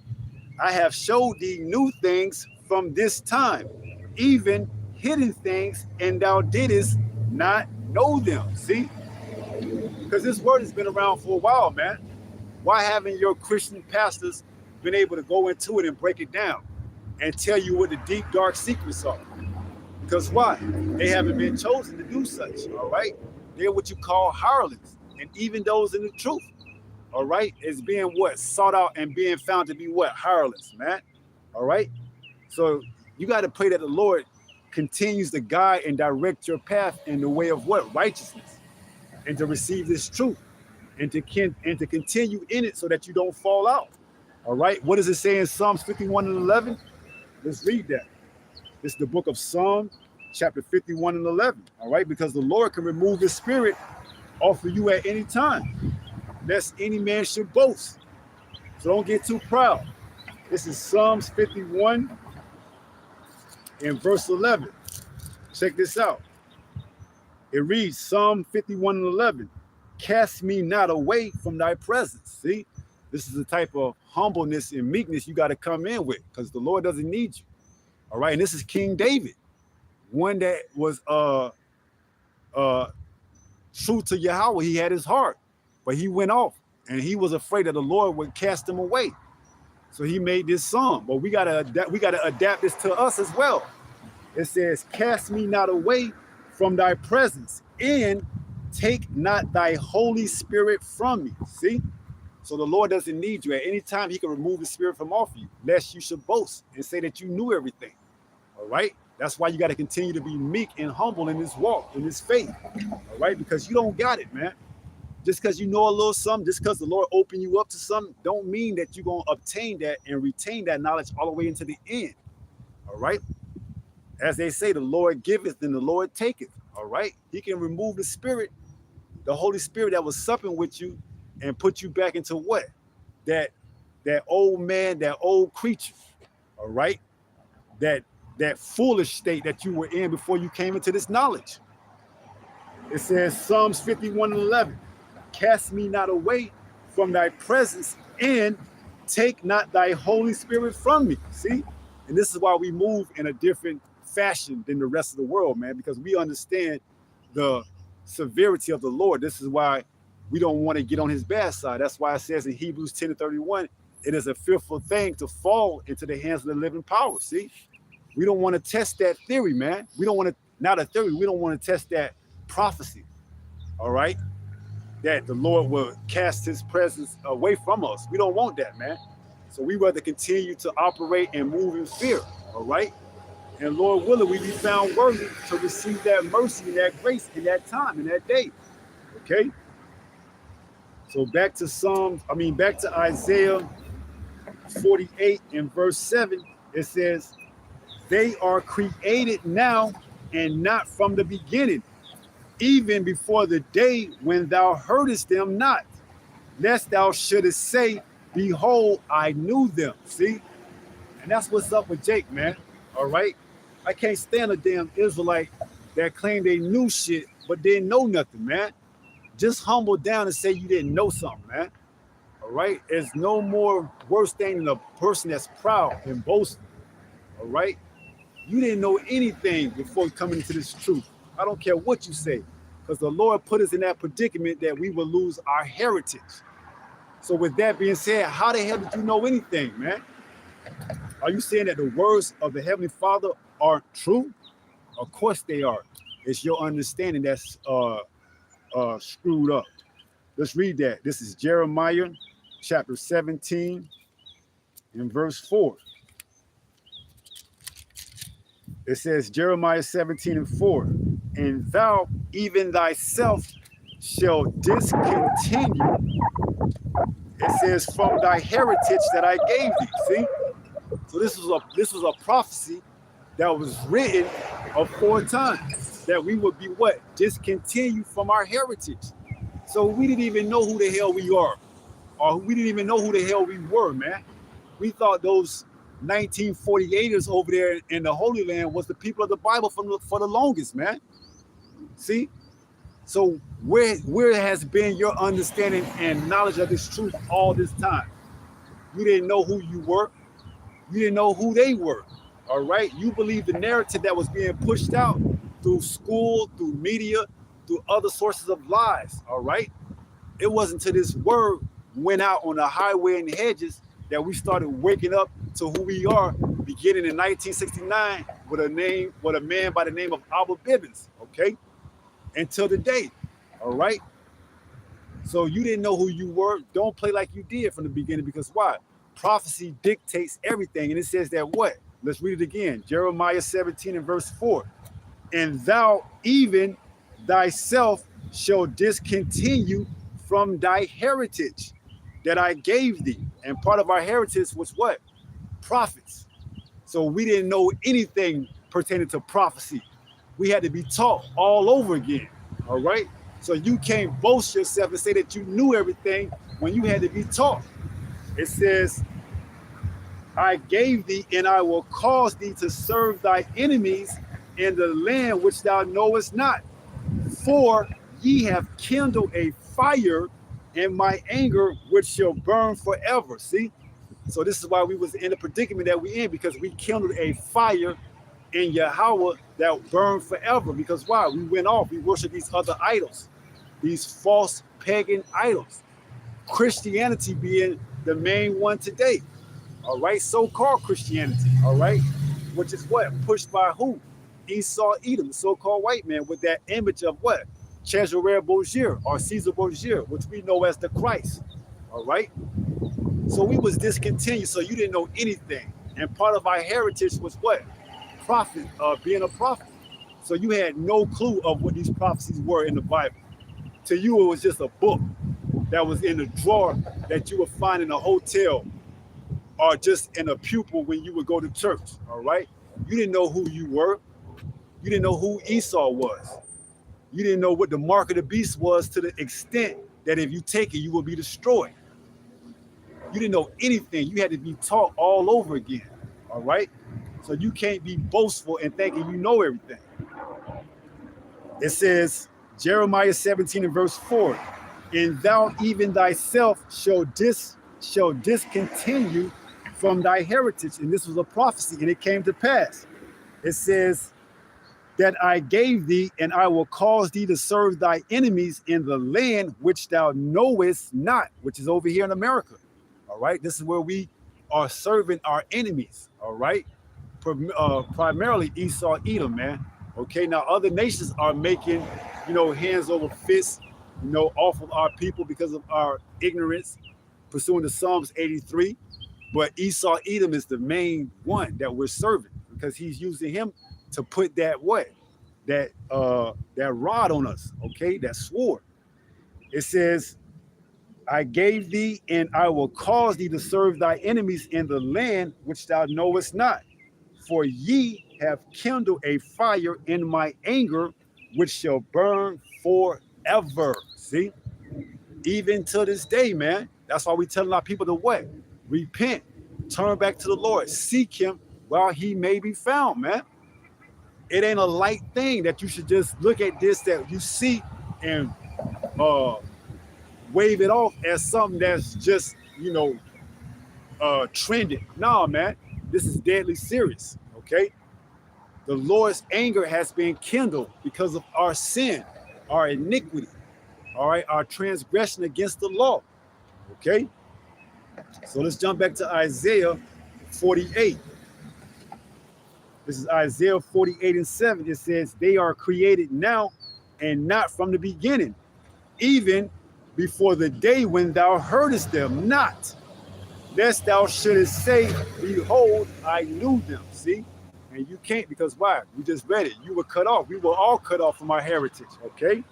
I have showed thee new things from this time, even hidden things, and thou didst not know them. See? Because this word has been around for a while, man. Why haven't your Christian pastors been able to go into it and break it down and tell you what the deep, dark secrets are? Because why? They haven't been chosen to do such, all right? They're what you call harlots, and even those in the truth, all right, is being what? Sought out and being found to be what? Harlots, man, all right? So you got to pray that the Lord continues to guide and direct your path in the way of what? Righteousness, and to receive this truth, and to continue in it so that you don't fall out, all right? What does it say in Psalms 51:11? Let's read that. This is the book of Psalms, chapter 51:11, all right? Because the Lord can remove his spirit off of you at any time, lest any man should boast. So don't get too proud. This is Psalms 51 and verse 11. Check this out. It reads, Psalm 51:11, cast me not away from thy presence. See, this is the type of humbleness and meekness you got to come in with, because the Lord doesn't need you. All right, and this is King David, one that was true to Yahweh. He had his heart, but he went off, and he was afraid that the Lord would cast him away. So he made this song. But we gotta adapt this to us as well. It says, "Cast me not away from thy presence, and take not thy Holy Spirit from me." See. So the Lord doesn't need you. At any time, he can remove the spirit from off you, lest you should boast and say that you knew everything. All right? That's why you got to continue to be meek and humble in this walk, in this faith. All right? Because you don't got it, man. Just because you know a little something, just because the Lord opened you up to something, don't mean that you're going to obtain that and retain that knowledge all the way into the end. All right? As they say, the Lord giveth and the Lord taketh. All right? He can remove the spirit, the Holy Spirit that was supping with you, and put you back into what? That old man, that old creature, all right? That foolish state that you were in before you came into this knowledge. It says, Psalms 51:11, cast me not away from thy presence, and take not thy Holy Spirit from me. See? And this is why we move in a different fashion than the rest of the world, man, because we understand the severity of the Lord. This is why we don't want to get on his bad side. That's why it says in Hebrews 10:31, it is a fearful thing to fall into the hands of the living power. See, we don't want to test that theory, man. We don't want to, not a theory, we don't want to test that prophecy, all right? That the Lord will cast his presence away from us. We don't want that, man. So we rather continue to operate and move in fear, all right? And Lord willing, we be found worthy to receive that mercy and that grace in that time, in that day, okay? So back to Isaiah 48 and verse 7, it says, they are created now and not from the beginning, even before the day when thou heardest them not, lest thou shouldest say, behold, I knew them. See? And that's what's up with Jake, man. All right? I can't stand a damn Israelite that claimed they knew shit, but didn't know nothing, man. Just humble down and say you didn't know something, man. All right? There's no more worse thing than a person that's proud and boastful. All right? You didn't know anything before coming into this truth. I don't care what you say, because the Lord put us in that predicament that we will lose our heritage. So with that being said, how the hell did you know anything, man? Are you saying that the words of the Heavenly Father aren't true? Of course they are. It's your understanding that's screwed up. Let's read that. This is Jeremiah chapter 17 and verse 4. It says, Jeremiah 17 and 4, and thou even thyself shall discontinue, it says, from thy heritage that I gave thee. See? So this was a prophecy that was written aforetime, that we would be what? Discontinued from our heritage. So we didn't even know who the hell we are, or we didn't even know who the hell we were, man. We thought those 1948ers over there in the Holy Land was the people of the Bible for the longest, man. See? So where has been your understanding and knowledge of this truth all this time? You didn't know who you were. You didn't know who they were. All right? You believed the narrative that was being pushed out through school, through media, through other sources of lies. All right? It wasn't until this word went out on the highway and hedges that we started waking up to who we are, beginning in 1969 with a man by the name of Abba Bivens, okay? Until today, all right? So you didn't know who you were. Don't play like you did from the beginning, because why? Prophecy dictates everything. And it says that what? Let's read it again. Jeremiah 17 and verse 4. And thou even thyself shall discontinue from thy heritage that I gave thee. And part of our heritage was what? Prophets. So we didn't know anything pertaining to prophecy. We had to be taught all over again. All right? So you can't boast yourself and say that you knew everything when you had to be taught. It says, I gave thee, and I will cause thee to serve thy enemies in the land which thou knowest not. For ye have kindled a fire in my anger, which shall burn forever. See? So this is why we was in the predicament that we in, because we kindled a fire in Yahweh that burned forever. Because why? We went off. We worship these other idols, these false pagan idols. Christianity being the main one today. All right? So-called Christianity. All right? Which is what? Pushed by who? Esau Edom, the so-called white man, with that image of what? Cesare Borgia, or Caesar Borgia, which we know as the Christ. All right? So we was discontinued, so you didn't know anything. And part of our heritage was what? Prophet, being a prophet. So you had no clue of what these prophecies were in the Bible. To you, it was just a book that was in a drawer that you would find in a hotel or just in a pupil when you would go to church, all right? You didn't know who you were. You didn't know who Esau was. You didn't know what the mark of the beast was, to the extent that if you take it, you will be destroyed. You didn't know anything. You had to be taught all over again, all right? So you can't be boastful and thinking you know everything. It says, Jeremiah 17 and verse 4, and thou even thyself shall discontinue from thy heritage. And this was a prophecy, and it came to pass. It says, that I gave thee, and I will cause thee to serve thy enemies in the land which thou knowest not, which is over here in America. All right, this is where we are serving our enemies. All right, primarily Esau Edom, man. Okay, now other nations are making, hands over fists, off of our people because of our ignorance, pursuing the Psalms 83. But Esau Edom is the main one that we're serving, because he's using him to put that rod on us, okay, that sword. It says, I gave thee, and I will cause thee to serve thy enemies in the land which thou knowest not. For ye have kindled a fire in my anger, which shall burn forever. See? Even to this day, man. That's why we telling our people to what? Repent, turn back to the Lord, seek him while he may be found, man. It ain't a light thing that you should just look at this that you see and wave it off as something that's just, trending. No, man, this is deadly serious, okay? The Lord's anger has been kindled because of our sin, our iniquity, all right, our transgression against the law, okay? So let's jump back to Isaiah 48. This is Isaiah 48 and 7. It says, they are created now and not from the beginning, even before the day when thou heardest them not, lest thou shouldest say, behold, I knew them. See? And you can't, because why? We just read it. You were cut off. We were all cut off from our heritage. Okay?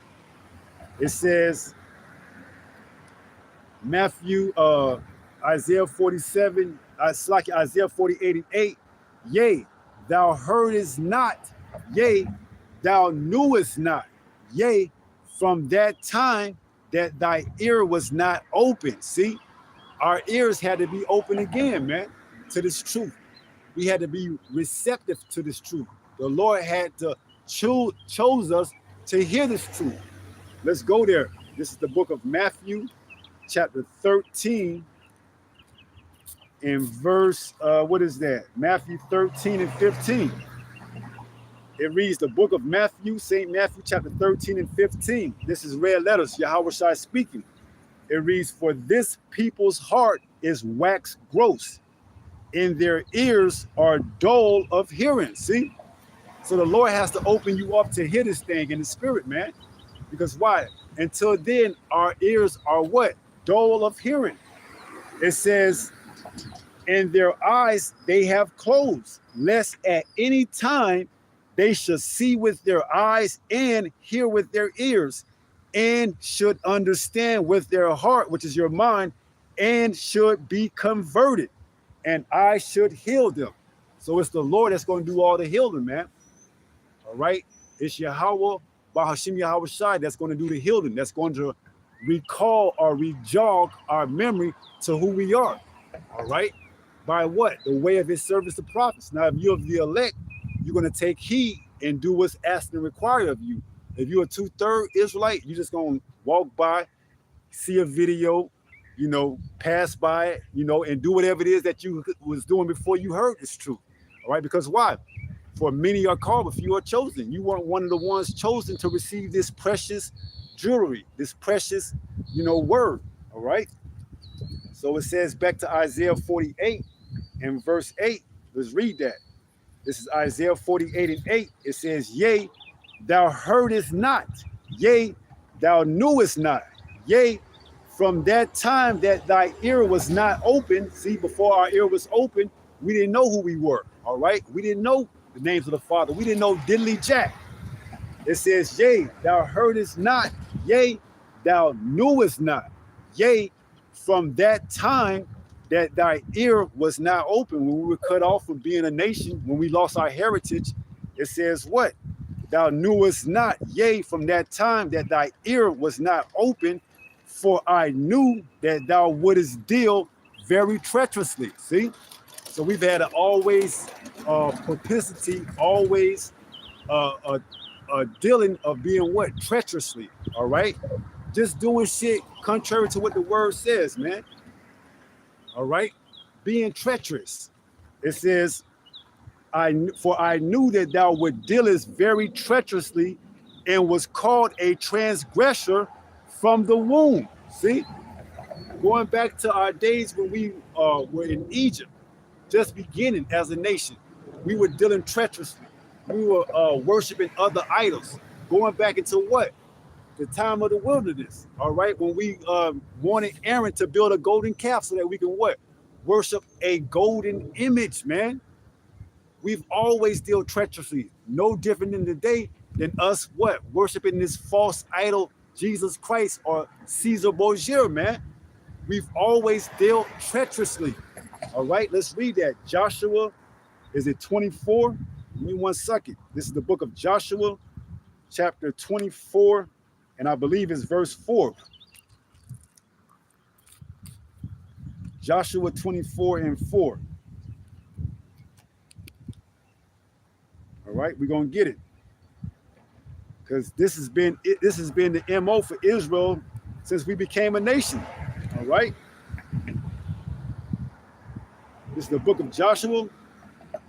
It says, Isaiah 47, Isaiah 48 and 8, yea, thou heardest not, yea, thou knewest not, yea, from that time that thy ear was not open. See, our ears had to be open again, man, to this truth. We had to be receptive to this truth. The Lord had to chose us to hear this truth. Let's go there. This is the book of Matthew, chapter 13, in verse, what is that? Matthew 13 and 15. It reads, the book of Matthew, St. Matthew, chapter 13 and 15. This is red letters, Yahweh Shai speaking. It reads, for this people's heart is wax gross, and their ears are dull of hearing. See? So the Lord has to open you up to hear this thing in the spirit, man. Because why? Until then, our ears are what? Dull of hearing. It says, and their eyes they have closed, lest at any time they should see with their eyes and hear with their ears, and should understand with their heart, which is your mind, and should be converted, and I should heal them. So it's the Lord that's going to do all the healing, man. All right? It's Yahweh, Bahashim Yahweh Shai, that's going to do the healing. That's going to recall or re-jog our memory to who we are. All right? By what? The way of his service to prophets. Now, if you're of the elect, you're going to take heed and do what's asked and required of you. If you're a 2/3 Israelite, you're just going to walk by, see a video, you know, pass by it, you know, and do whatever it is that you was doing before you heard this truth. All right? Because why? For many are called, but few are chosen. You weren't one of the ones chosen to receive this precious jewelry, this precious, you know, word. All right? So it says back to Isaiah 48 and verse 8. Let's read that. This is Isaiah 48 and 8. It says, yea, thou heardest not, yea, thou knewest not, yea, from that time that thy ear was not open. See, before our ear was open, we didn't know who we were. All right? We didn't know the names of the Father. We didn't know diddly jack. It says, yea, thou heardest not, yea, thou knewest not, yea, from that time that thy ear was not open, when we were cut off from being a nation, when we lost our heritage. It says what? Thou knewest not, yea, from that time that thy ear was not open, for I knew that thou wouldest deal very treacherously. See? So we've had an always propensity, always dealing of being what? Treacherously. All right? Just doing shit contrary to what the word says, man. All right? Being treacherous. It says, for I knew that thou would dealest very treacherously, and was called a transgressor from the womb. See? Going back to our days when we were in Egypt, just beginning as a nation, we were dealing treacherously. We were worshiping other idols. Going back into what? The time of the wilderness, all right? When we wanted Aaron to build a golden calf so that we can what? Worship a golden image, man. We've always dealt treacherously. No different in the day than us what? Worshiping this false idol, Jesus Christ or Caesar Borgia, man. We've always dealt treacherously. All right, let's read that. Joshua, is it 24? Give me 1 second. This is the book of Joshua, chapter 24, and I believe it's verse 4. Joshua 24 and 4. All right, we're gonna get it. Because this has been the MO for Israel since we became a nation. All right. This is the book of Joshua,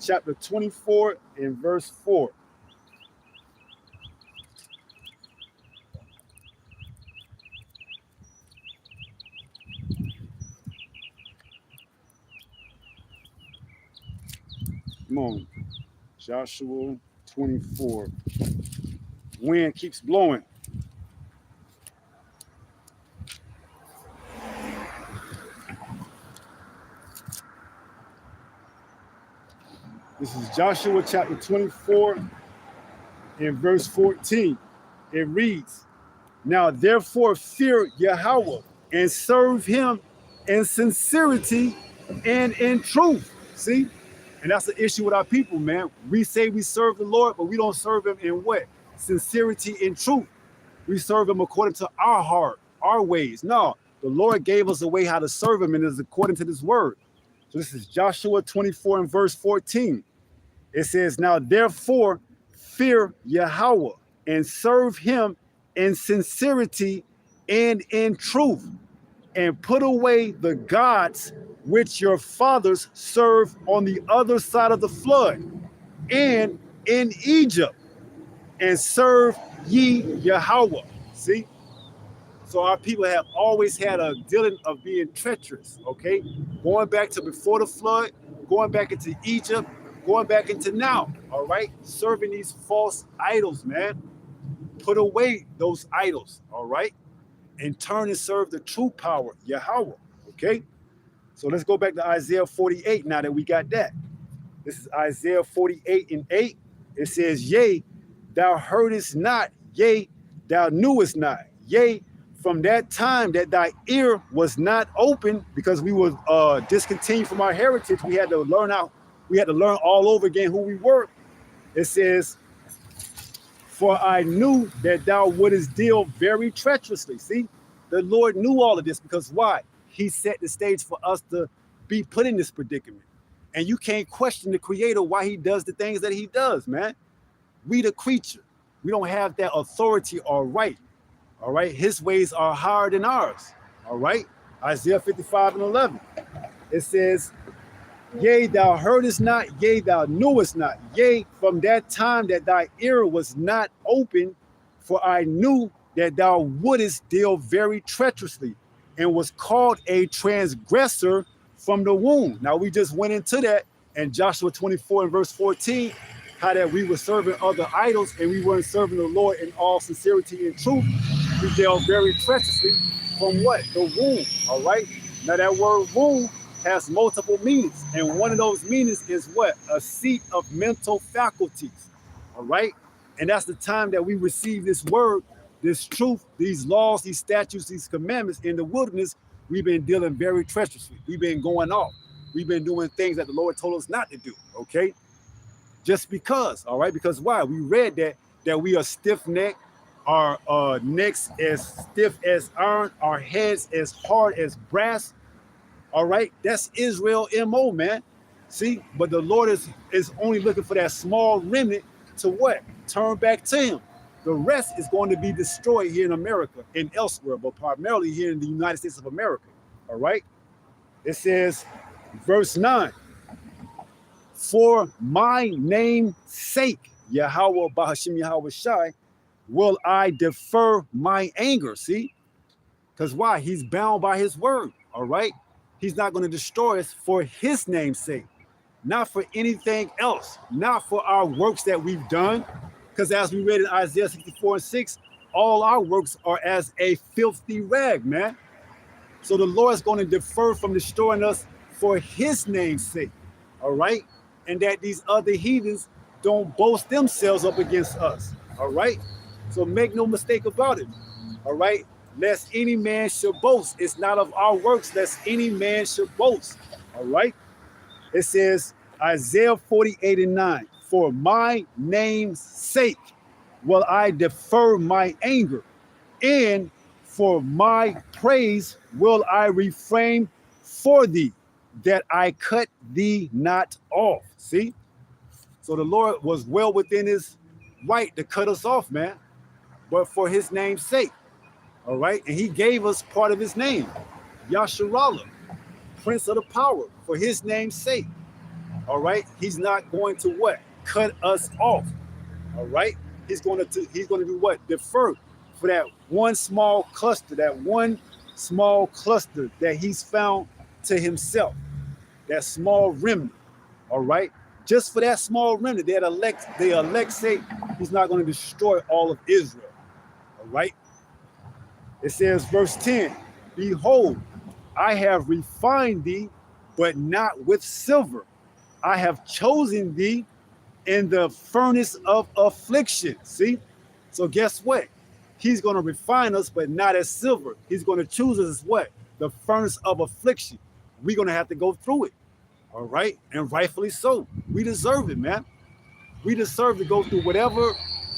chapter 24 and verse 4. Come on. Joshua 24. Wind keeps blowing. This is Joshua chapter 24 and verse 14. It reads, now therefore fear Yahweh and serve him in sincerity and in truth. See? And that's the issue with our people, man. We say we serve the Lord, but we don't serve him in what? Sincerity and truth. We serve him according to our heart, our ways. No, the Lord gave us a way how to serve him, and it's according to this word. So this is Joshua 24 and verse 14. It says, now therefore fear Yahweh and serve him in sincerity and in truth, and put away the gods which your fathers served on the other side of the flood and in Egypt, and serve ye Yahweh. See? So our people have always had a dealing of being treacherous, okay? Going back to before the flood, going back into Egypt, going back into now, all right? Serving these false idols, man. Put away those idols, all right? And turn and serve the true power, Yahweh, okay? So let's go back to Isaiah 48 now that we got that. This is Isaiah 48 and 8. It says, yea, thou heardest not, yea, thou knewest not, yea, from that time that thy ear was not open, because we were discontinued from our heritage, we had to learn all over again who we were. It says, for I knew that thou wouldest deal very treacherously. See, the Lord knew all of this because why? He set the stage for us to be put in this predicament. And you can't question the creator why he does the things that he does, man. We the creature. We don't have that authority or right. All right. His ways are higher than ours. All right. Isaiah 55 and 11. It says, yea, thou heardest not, yea, thou knewest not, yea, from that time that thy ear was not open, for I knew that thou wouldest deal very treacherously, and was called a transgressor from the womb. Now we just went into that in Joshua 24 and verse 14, how that we were serving other idols and we weren't serving the Lord in all sincerity and truth. We dealt very treacherously from what? The womb, all right? Now that word womb has multiple meanings, and one of those meanings is what? A seat of mental faculties, all right? And that's the time that we receive this word, this truth, these laws, these statutes, these commandments in the wilderness. We've been dealing very treacherously. We've been going off. We've been doing things that the Lord told us not to do, okay? Just because, all right? Because why? We read that we are stiff-necked, our necks as stiff as iron, our heads as hard as brass. All right, that's Israel MO, man. See, but the Lord is only looking for that small remnant to what? Turn back to him. The rest is going to be destroyed here in America and elsewhere, but primarily here in the United States of America. All right. It says, verse 9, for my name's sake, Yahweh Bahashim Yahweh Shai, will I defer my anger. See, because why? He's bound by his word. All right. He's not going to destroy us for his name's sake, not for anything else, not for our works that we've done. Because as we read in Isaiah 64 and 6, all our works are as a filthy rag, man. So the Lord is going to defer from destroying us for his name's sake, all right? And that these other heathens don't boast themselves up against us, all right? So make no mistake about it, all right? Lest any man should boast. It's not of our works, lest any man should boast, all right? It says, Isaiah 48 and 9, for my name's sake will I defer my anger, and for my praise will I refrain for thee, that I cut thee not off. See? So the Lord was well within his right to cut us off, man, but for his name's sake. All right. And he gave us part of his name, Yasharallah, Prince of the Power, for his name's sake. All right. He's not going to what? Cut us off. All right. He's going to do what? Defer for that one small cluster, that he's found to himself, that small remnant. All right. Just for that small remnant, the elect sake, he's not going to destroy all of Israel. All right. It says, verse 10, behold, I have refined thee, but not with silver, I have chosen thee in the furnace of affliction. See? So guess what? He's going to refine us, but not as silver. He's going to choose us as what? The furnace of affliction. We're going to have to go through it. All right? And rightfully so. We deserve it, man. We deserve to go through whatever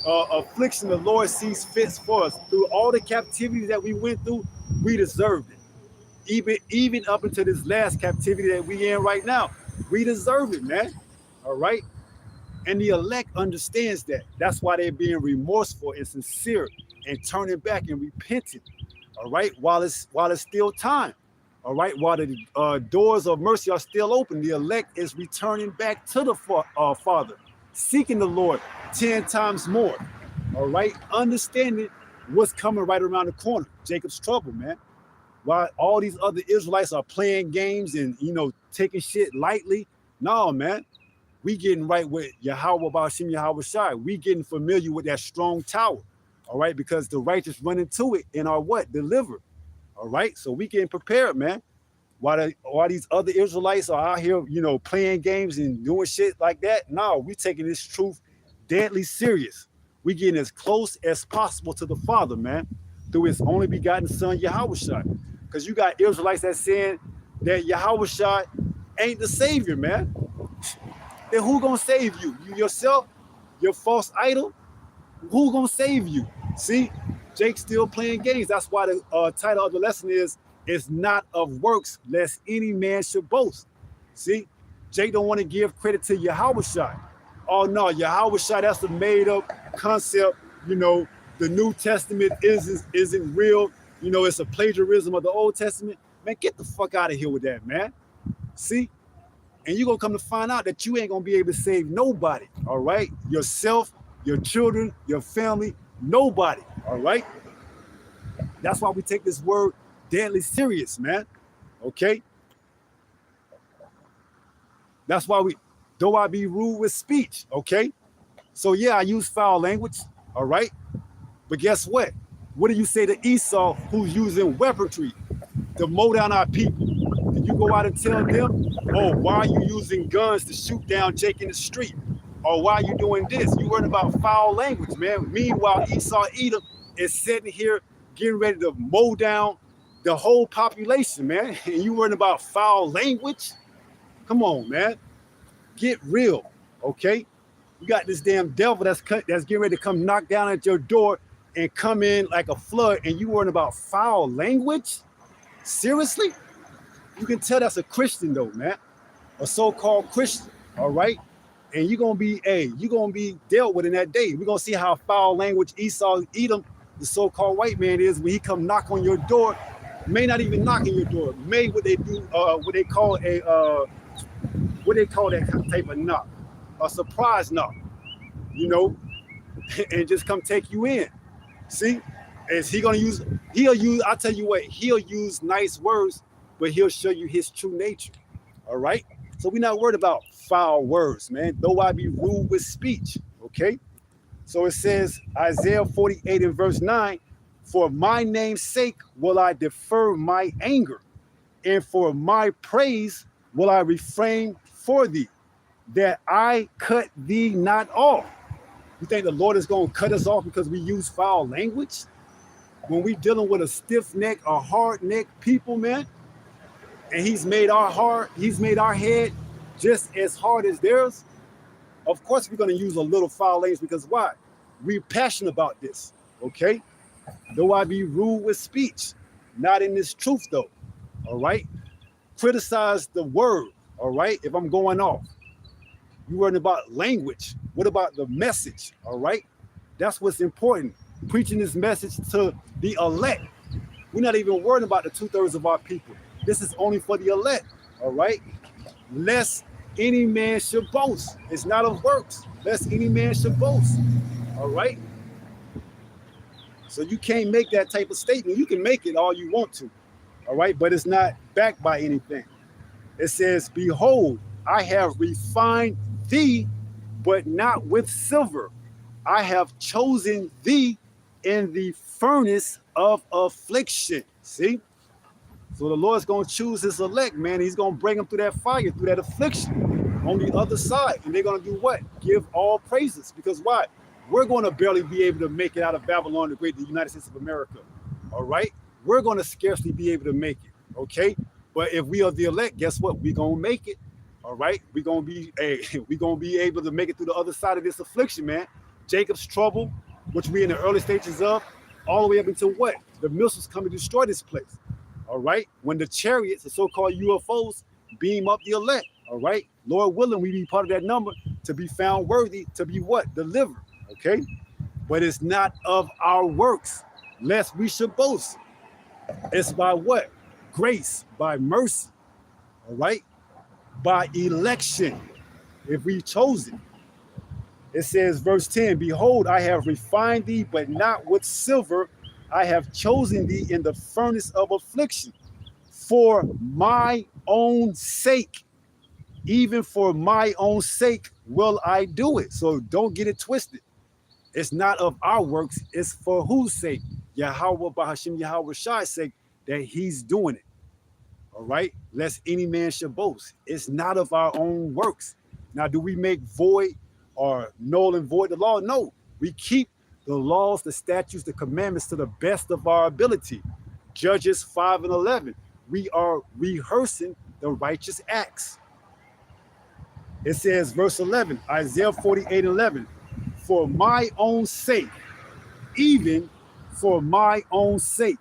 affliction the Lord sees fits for us. Through all the captivity that we went through, we deserved it. Even up into this last captivity that we in right now, we deserve it, man. All right? And the elect understands that. That's why they're being remorseful and sincere and turning back and repenting. All right, while it's still time. All right, while the doors of mercy are still open, the elect is returning back to the Father, seeking the Lord 10 times more. All right, understanding what's coming right around the corner. Jacob's trouble, man. While all these other Israelites are playing games and taking shit lightly, no, man. We getting right with Yahweh Ba'ashem Yahweh Shai. We getting familiar with that strong tower, all right? Because the righteous run into it and are what? Delivered, all right? So we getting prepared, man. While these other Israelites are out here, playing games and doing shit like that, no, we taking this truth deadly serious. We getting as close as possible to the Father, man, through his only begotten son, Yahweh Shai. Because you got Israelites that saying that Yahweh Shai ain't the savior, man. Then who gonna save you? You yourself? Your false idol? Who gonna save you? See, Jake's still playing games. That's why the title of the lesson is, "It's not of works, lest any man should boast." See, Jake don't want to give credit to Yahweh Shai. Oh no, Yahweh Shai, that's a made up concept. The New Testament isn't real. It's a plagiarism of the Old Testament. Man, get the fuck out of here with that, man. See? And you're going to come to find out that you ain't going to be able to save nobody, all right? Yourself, your children, your family, nobody, all right? That's why we take this word deadly serious, man, okay? That's why though I be rude with speech, okay? So yeah, I use foul language, all right? But guess what? What do you say to Esau, who's using weaponry to mow down our people? Did you go out and tell them, oh, why are you using guns to shoot down Jake in the street? Or why are you doing this? You worrying about foul language, man. Meanwhile, Esau Edom is sitting here getting ready to mow down the whole population, man. And you worrying about foul language? Come on, man. Get real, okay? You got this damn devil that's getting ready to come knock down at your door and come in like a flood, and you worrying about foul language? Seriously? You can tell that's a Christian though, man. A so-called Christian, all right? And you're gonna be dealt with in that day. We're gonna see how foul language Esau Edom, the so-called white man, is when he come knock on your door. May not even knock on your door. May what they call that type of knock, a surprise knock, and just come take you in. See, is he gonna use? I'll tell you what, he'll use nice words, but he'll show you his true nature. All right. So we're not worried about foul words, man. Though I be rude with speech. Okay. So it says Isaiah 48 and verse 9, "For my name's sake will I defer my anger, and for my praise will I refrain for thee, that I cut thee not off." You think the Lord is going to cut us off because we use foul language? When we dealing with a stiff neck, a hard neck people, man, and he's made our head just as hard as theirs, of course we're going to use a little foul language, because why? We're passionate about this, okay? Though I be rude with speech, not in this truth though, all right? Criticize the word, all right, if I'm going off. You worrying about language. What about the message, all right? That's what's important. Preaching this message to the elect. We're not even worrying about the 2/3 of our people. This is only for the elect, all right? Lest any man should boast. It's not of works, lest any man should boast, all right? So you can't make that type of statement. You can make it all you want to, all right? But it's not backed by anything. It says, "Behold, I have refined thee, but not with silver. I have chosen thee in the furnace of affliction." See? So the Lord's going to choose his elect, man. He's going to bring them through that fire, through that affliction. on the other side. And they're going to do what? Give all praises. Because why? We're going to barely be able to make it out of Babylon the Great, the United States of America. All right? We're going to scarcely be able to make it. Okay? But if we are the elect, guess what? We're going to make it. All right? We're going to be able to make it through the other side of this affliction, man. Jacob's trouble, which we're in the early stages of, all the way up until what? The missiles come to destroy this place. All right? When the chariots, the so-called UFOs, beam up the elect. All right? Lord willing, we be part of that number to be found worthy to be what? Delivered. Okay? But it's not of our works, lest we should boast. It's by what? Grace, by mercy. All right? By election, if we chose it. It says, verse 10, behold, I have refined thee, but not with silver. I have chosen thee in the furnace of affliction. For my own sake, even for my own sake, will I do it. So don't get it twisted. It's not of our works. It's for whose sake? Yahweh Bahashim Yahweh Shai's sake that he's doing it. All right? Lest any man should boast. It's not of our own works. Now, do we make void or null and void the law? No. We keep the laws, the statutes, the commandments to the best of our ability. Judges 5 and 11. We are rehearsing the righteous acts. It says, verse 11, Isaiah 48:11, for my own sake, even for my own sake,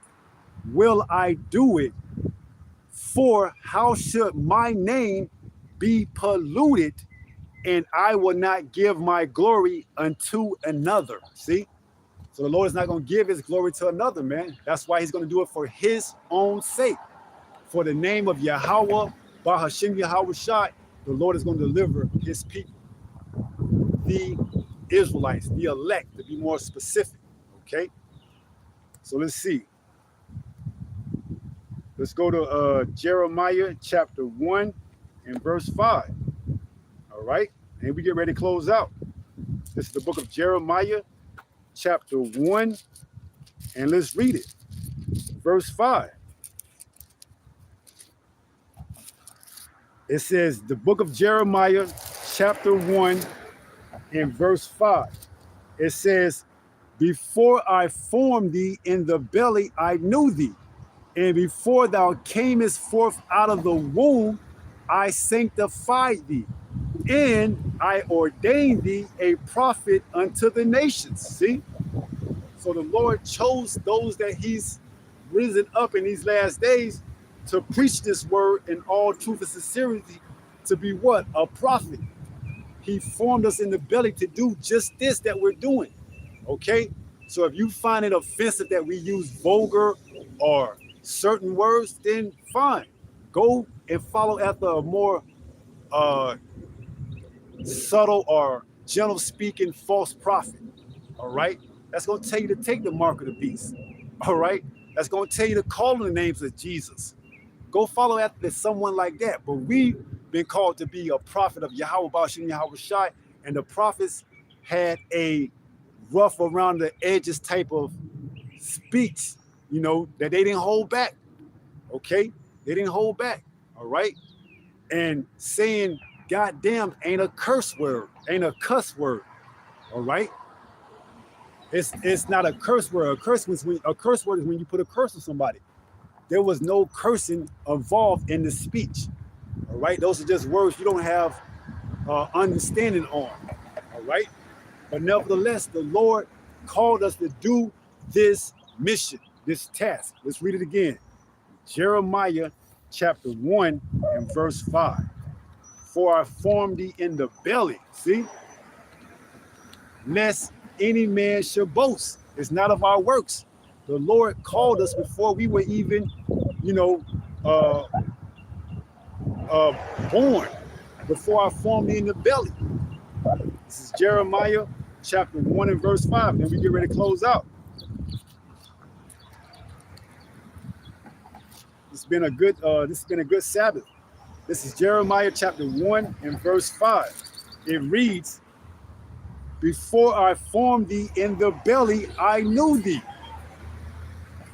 will I do it. For how should my name be polluted, and I will not give my glory unto another? See? So the Lord is not going to give his glory to another, man. That's why he's going to do it for his own sake. For the name of Yahweh, Bahashim Yahweh Shai, the Lord is going to deliver his people, the Israelites, the elect, to be more specific. Okay? So let's see. Let's go to Jeremiah chapter 1 and verse 5. All right? And we get ready to close out. This is the book of Jeremiah chapter 1, and let's read it. Verse 5. It says, the book of Jeremiah chapter 1 and verse 5. It says, before I formed thee in the belly, I knew thee. And before thou camest forth out of the womb, I sanctified thee. And I ordained thee a prophet unto the nations. See? So the Lord chose those that he's risen up in these last days to preach this word in all truth and sincerity, to be what? A prophet. He formed us in the belly to do just this that we're doing. Okay? So if you find it offensive that we use vulgar or certain words, then fine. Go and follow after a more subtle or gentle speaking false prophet. All right? That's going to tell you to take the mark of the beast. All right? That's going to tell you to call on the names of Jesus. Go follow after someone like that. But we've been called to be a prophet of Yahweh Bashim Yahweh Shai, and the prophets had a rough around the edges type of speech, you know, that they didn't hold back. Okay? They didn't hold back. All right? And saying goddamn ain't a curse word, ain't a cuss word. All right? It's not a curse word. A curse word is when you put a curse on somebody. There was no cursing involved in the speech. All right? Those are just words you don't have understanding on. All right? But nevertheless, the Lord called us to do this mission, this task. Let's read it again. Jeremiah chapter 1 and verse 5. For I formed thee in the belly, see? Lest any man should boast. It's not of our works. The Lord called us before we were even, you know, born, before I formed thee in the belly. This is Jeremiah chapter 1 and verse 5. Then we get ready to close out. This has been a good Sabbath. This is Jeremiah chapter 1 and verse 5. It reads, before I formed thee in the belly, I knew thee.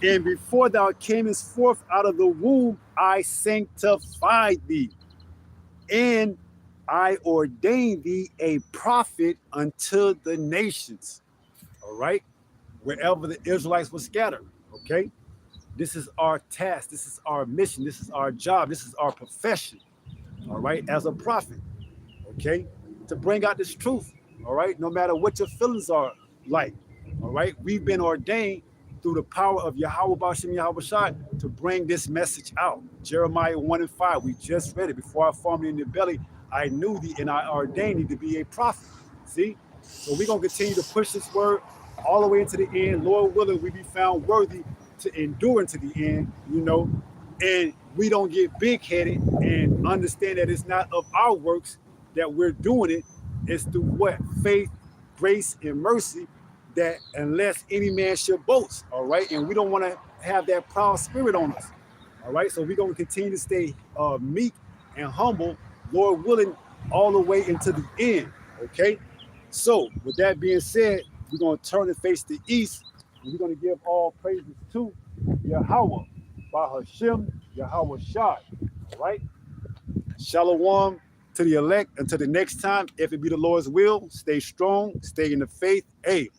And before thou camest forth out of the womb, I sanctified thee. And I ordain thee a prophet unto the nations. All right, wherever the Israelites were scattered. Okay, this is our task. This is our mission. This is our job. This is our profession. All right, as a prophet. Okay, to bring out this truth. All right, no matter what your feelings are like. All right, we've been ordained through the power of Yahweh Bashim Yahweh Shai to bring this message out. Jeremiah 1 and 5, we just read it. Before I formed in the belly, I knew thee and I ordained thee to be a prophet. See? So we're going to continue to push this word all the way into the end. Lord willing, we be found worthy to endure into the end, you know, and we don't get big-headed and understand that it's not of our works that we're doing it. It's through what? Faith, grace, and mercy, that unless any man should boast, all right? And we don't want to have that proud spirit on us, all right? So we're going to continue to stay meek and humble, Lord willing, all the way into the end, okay? So with that being said, we're going to turn and face the east, and we're going to give all praises to Yahweh, by Hashem, Yahweh Shai, all right? Shalom to the elect. Until the next time, if it be the Lord's will, stay strong, stay in the faith. Hey,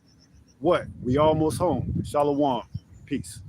what? We almost home. Shalom. Peace.